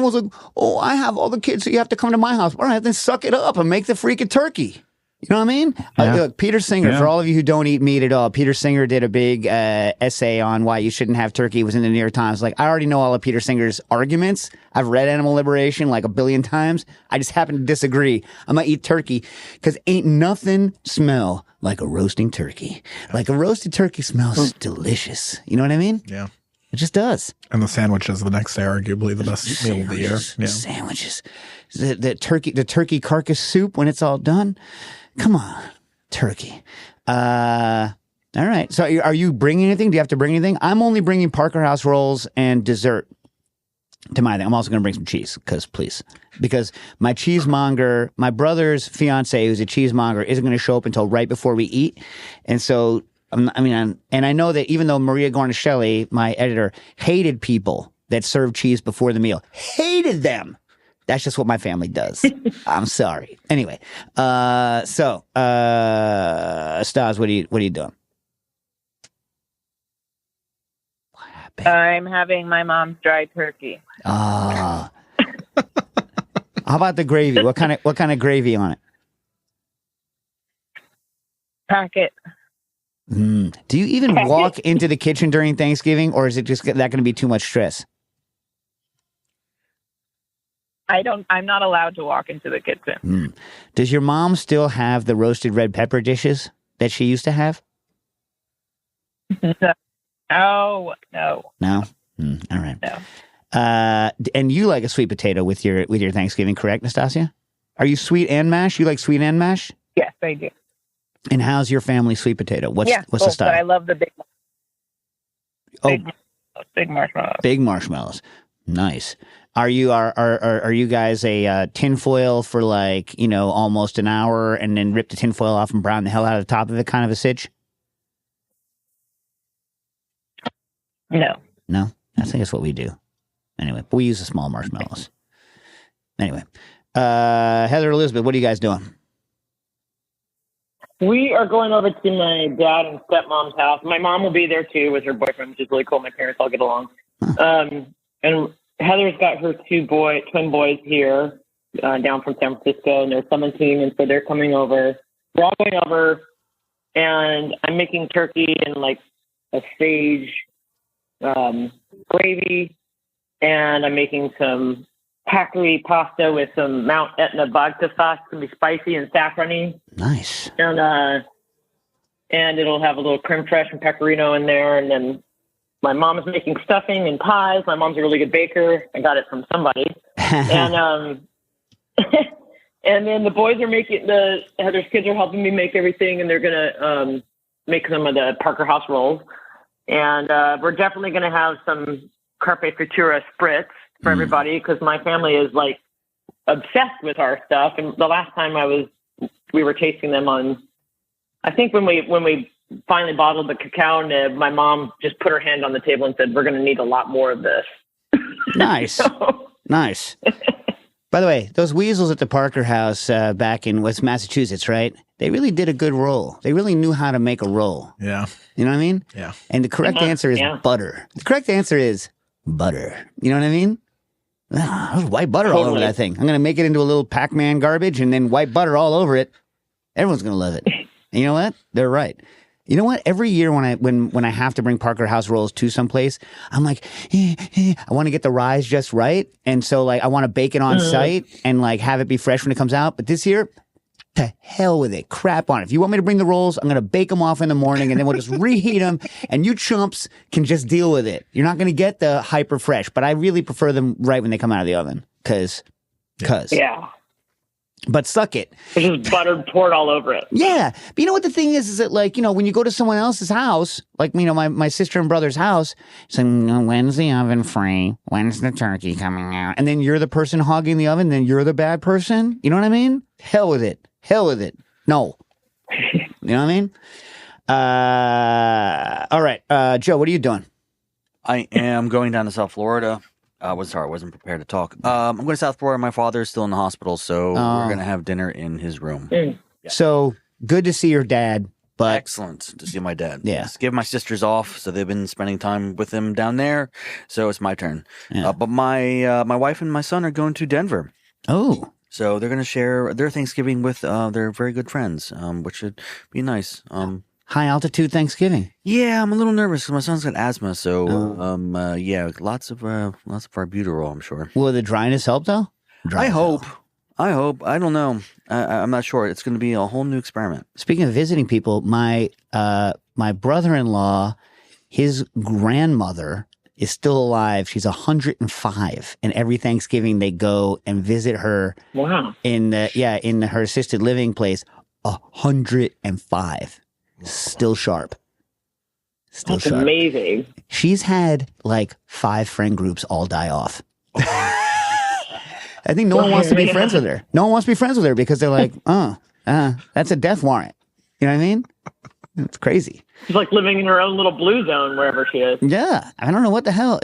oh, I have all the kids, so you have to come to my house. All right, then suck it up and make the freaking turkey. You know what I mean? Yeah. Look, Peter Singer, for all of you who don't eat meat at all, Peter Singer did a big essay on why you shouldn't have turkey. It was in the New York Times. Like, I already know all of Peter Singer's arguments. I've read Animal Liberation like a billion times. I just happen to disagree. I'm going to eat turkey because ain't nothing smell like a roasting turkey. Like a roasted turkey smells delicious. You know what I mean? Yeah. It just does. And the sandwiches the next day are arguably the best meal of the year. Yeah. Sandwiches. The turkey carcass soup when it's all done. Come on, turkey. All right. So are you bringing anything? Do you have to bring anything? I'm only bringing Parker House rolls and dessert to my thing. I'm also going to bring some cheese because my cheesemonger, my brother's fiance, who's a cheesemonger, isn't going to show up until right before we eat. And so, and I know that even though Maria Guarnaschelli, my editor, hated people that serve cheese before the meal, hated them. That's just what my family does. I'm sorry. Anyway, Stas, what are you doing? What happened? I'm having my mom's dry turkey. How about the gravy? What kind of gravy on it? Packet. Do you even walk into the kitchen during Thanksgiving, or is it just that going to be too much stress? I'm not allowed to walk into the kitchen. Does your mom still have the roasted red pepper dishes that she used to have? Oh, no. No? All right. No. And you like a sweet potato with your Thanksgiving, correct, Nastasia? Are you sweet and mash? You like sweet and mash? Yes, I do. And how's your family sweet potato? What's the style? But I love the big marshmallows. Big marshmallows. Nice. Are you guys a tinfoil for almost an hour and then rip the tinfoil off and brown the hell out of the top of it kind of a sitch? No. No? I think that's what we do. Anyway, but we use the small marshmallows. Anyway, Heather Elizabeth, what are you guys doing? We are going over to my dad and stepmom's house. My mom will be there too with her boyfriend, which is really cool. My parents all get along. And Heather's got her twin boys here down from San Francisco, and they're 17, and so they're coming over. We're all going over, and I'm making turkey and like a sage gravy, and I'm making some packery pasta with some Mount Etna vodka sauce. It's going to be spicy and saffrony. Nice. And it'll have a little creme fraiche and pecorino in there, and then my mom is making stuffing and pies. My mom's a really good baker. I got it from somebody. And and then the boys are making Heather's kids are helping me make everything, and they're gonna make some of the Parker House rolls. And we're definitely gonna have some carpe fritura spritz for everybody because my family is like obsessed with our stuff. And the last time we were tasting them on, I think when we finally bottled the cacao nib, my mom just put her hand on the table and said, "We're going to need a lot more of this." Nice. Nice. By the way, those weasels at the Parker House back in West Massachusetts, right? They really did a good roll. They really knew how to make a roll. Yeah. You know what I mean? Yeah. And the correct answer is butter. The correct answer is butter. You know what I mean? There's white butter all over that thing. I'm going to make it into a little Pac-Man garbage and then white butter all over it. Everyone's going to love it. And you know what? They're right. You know what? Every year when I have to bring Parker House rolls to someplace, I'm like, I want to get the rise just right. And so I want to bake it on site and have it be fresh when it comes out. But this year, to hell with it. Crap on it. If you want me to bring the rolls, I'm going to bake them off in the morning and then we'll just reheat them and you chumps can just deal with it. You're not going to get the hyper fresh, but I really prefer them right when they come out of the oven. Cause. Yeah. But suck it. It's just butter poured all over it. Yeah. But you know what the thing is that when you go to someone else's house, my sister and brother's house, it's like, when's the oven free? When's the turkey coming out? And then you're the person hogging the oven, then you're the bad person. You know what I mean? Hell with it. No. You know what I mean? All right. Joe, what are you doing? I am going down to South Florida. I wasn't prepared to talk. I'm going to South Florida. My father is still in the hospital, so we're going to have dinner in his room. So good to see your dad, But excellent to see my dad. Yeah. Just give my sisters off, so they've been spending time with him down there. So it's my turn. Yeah. But my wife and my son are going to Denver. Oh. So they're going to share their Thanksgiving with their very good friends, which should be nice. High altitude Thanksgiving. Yeah, I'm a little nervous because my son's got asthma. So yeah, lots of albuterol, I'm sure. Will the dryness help though? I hope. I don't know. I'm not sure. It's going to be a whole new experiment. Speaking of visiting people, my brother-in-law, his grandmother is still alive. She's 105, and every Thanksgiving they go and visit her. Wow. In her assisted living place. 105, still sharp. That's amazing. She's had like 5 friend groups all die off. I think no one wants to be friends with her. No one wants to be friends with her because they're like, that's a death warrant. You know what I mean? It's crazy. She's like living in her own little blue zone wherever she is. Yeah. I don't know what the hell.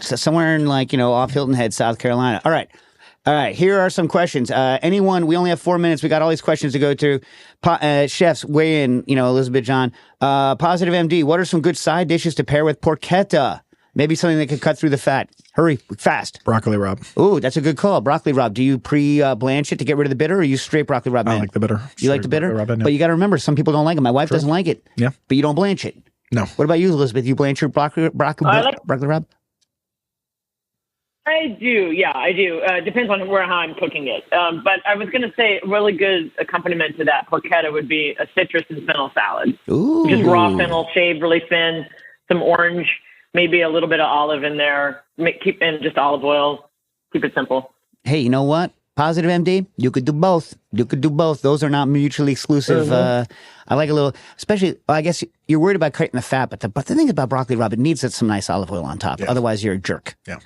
Somewhere in like, off Hilton Head, South Carolina. All right. Here are some questions. Anyone, we only have 4 minutes. We got all these questions to go through. Chefs, weigh in, Elizabeth, John. Positive MD, what are some good side dishes to pair with porchetta? Maybe something that could cut through the fat. Hurry, fast. Broccoli Rob. Ooh, that's a good call. Broccoli Rob. Do you pre-blanch it to get rid of the bitter, or are you straight broccoli Rob? I like the bitter. You like the bitter? Rob, but you got to remember, some people don't like it. My wife doesn't like it. Yeah. But you don't blanch it. No. What about you, Elizabeth? You blanch your broccoli Rob? I do. Yeah, I do. Depends on how I'm cooking it. But I was going to say a really good accompaniment to that porchetta would be a citrus and fennel salad. Ooh. Just raw fennel, shaved really thin, some orange, maybe a little bit of olive in there. Keep in just olive oil. Keep it simple. Hey, you know what? Positive MD, you could do both. Those are not mutually exclusive. I like a little, especially, I guess you're worried about cutting the fat, but the thing about broccoli Rob, it needs some nice olive oil on top. Yeah. Otherwise, you're a jerk. Yeah.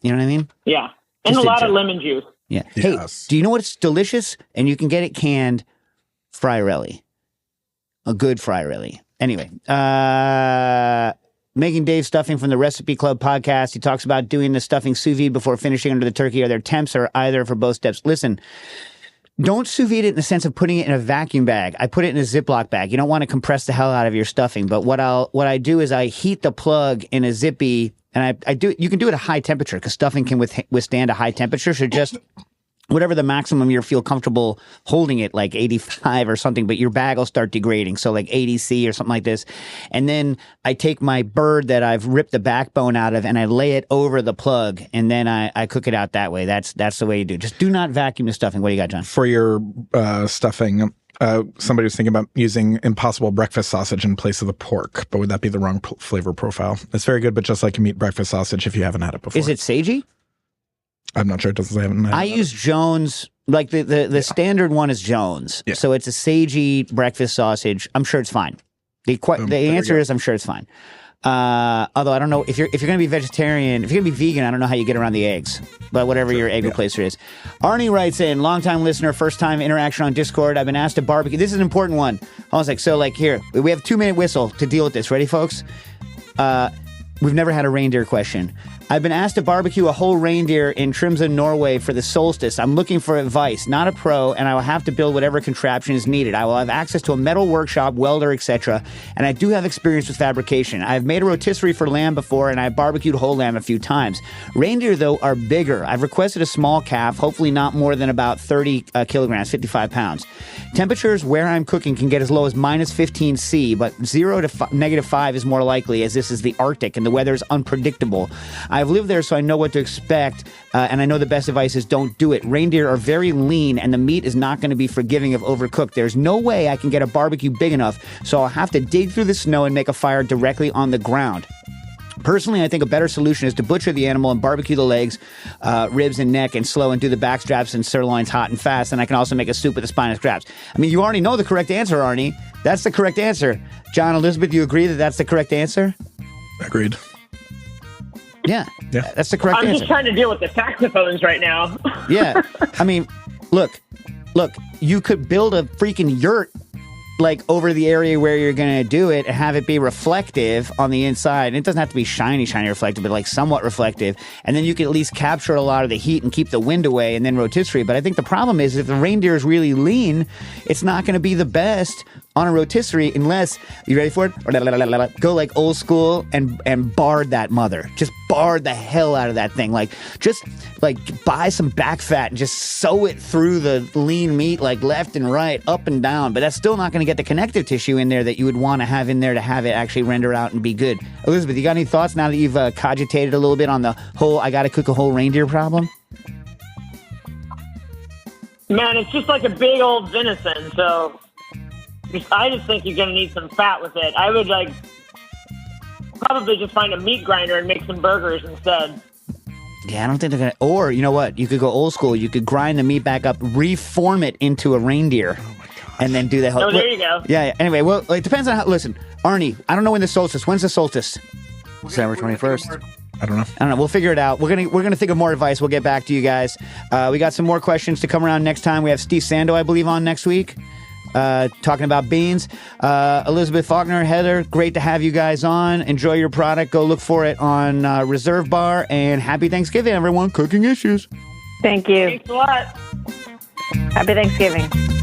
You know what I mean? Yeah. And just a lot of lemon juice. Yeah. Yes. Hey, do you know what's delicious? And you can get it canned, friarelli. A good friarelli. Anyway, making Dave stuffing from the Recipe Club podcast. He talks about doing the stuffing sous vide before finishing under the turkey. Are there temps or either for both steps? Listen, don't sous vide it in the sense of putting it in a vacuum bag. I put it in a Ziploc bag. You don't want to compress the hell out of your stuffing. But what I do is I heat the plug in a Zippy, and I do. You can do it at high temperature because stuffing can withstand a high temperature. So just whatever the maximum you feel comfortable holding it, like 85 or something, but your bag will start degrading. So like 80C or something like this. And then I take my bird that I've ripped the backbone out of and I lay it over the plug, and then I cook it out that way. That's the way you do it. Just do not vacuum the stuffing. What do you got, John? For your stuffing, somebody was thinking about using Impossible breakfast sausage in place of the pork, but would that be the wrong flavor profile? It's very good, but just like a meat breakfast sausage if you haven't had it before. Is it sagey? I'm not sure. It doesn't say I haven't had I use Jones. Like the standard one is Jones. Yeah. So it's a sagey breakfast sausage. I'm sure it's fine. The answer is I'm sure it's fine. Although I don't know if you're going to be vegetarian, if you're going to be vegan, I don't know how you get around the eggs. But whatever your egg replacer is. Arnie writes in, longtime listener, first time interaction on Discord. I've been asked to barbecue. This is an important one. I was like, here, we have a 2-minute whistle to deal with this. Ready, folks? We've never had a reindeer question. I've been asked to barbecue a whole reindeer in Tromsø, Norway for the solstice. I'm looking for advice, not a pro, and I will have to build whatever contraption is needed. I will have access to a metal workshop, welder, etc., and I do have experience with fabrication. I've made a rotisserie for lamb before, and I've barbecued whole lamb a few times. Reindeer, though, are bigger. I've requested a small calf, hopefully not more than about 30 kilograms, 55 pounds. Temperatures where I'm cooking can get as low as minus 15 C, but 0 to negative 5 is more likely, as this is the Arctic, and the weather is unpredictable. I've lived there, so I know what to expect, and I know the best advice is don't do it. Reindeer are very lean, and the meat is not going to be forgiving of overcooked. There's no way I can get a barbecue big enough, so I'll have to dig through the snow and make a fire directly on the ground. Personally, I think a better solution is to butcher the animal and barbecue the legs, ribs, and neck, and slow and do the back straps and sirloins hot and fast, and I can also make a soup with the spine and scraps. I mean, you already know the correct answer, Arnie. That's the correct answer. John, Elizabeth, you agree that that's the correct answer? Agreed. Yeah, that's the correct answer. I'm just trying to deal with the saxophones right now. Yeah, I mean, look, you could build a freaking yurt like over the area where you're going to do it and have it be reflective on the inside. And it doesn't have to be shiny reflective, but like somewhat reflective. And then you can at least capture a lot of the heat and keep the wind away and then rotisserie. But I think the problem is if the reindeer is really lean, it's not going to be the best on a rotisserie unless, you ready for it? Go like old school and bard that mother. Just bard the hell out of that thing. Like, just like buy some back fat and just sew it through the lean meat, like left and right, up and down. But that's still not going to get the connective tissue in there that you would want to have in there to have it actually render out and be good. Elizabeth, you got any thoughts now that you've cogitated a little bit on the whole I got to cook a whole reindeer problem? Man, it's just like a big old venison, so I just think you're going to need some fat with it. I would probably just find a meat grinder and make some burgers instead. Yeah, I don't think they're going to. Or, you know what? You could go old school. You could grind the meat back up, reform it into a reindeer, and then do that whole. Oh, there you go. Yeah. Anyway, well, it depends on how. Listen, Arnie, I don't know when the solstice. When's the solstice? December 21st. I don't know. We'll figure it out. We're gonna think of more advice. We'll get back to you guys. We got some more questions to come around next time. We have Steve Sando, I believe, on next week, talking about beans. Elizabeth Falkner, Heather, great to have you guys on. Enjoy your product. Go look for it on Reserve Bar. And happy Thanksgiving, everyone. Cooking Issues. Thank you. Thanks a lot. Happy Thanksgiving.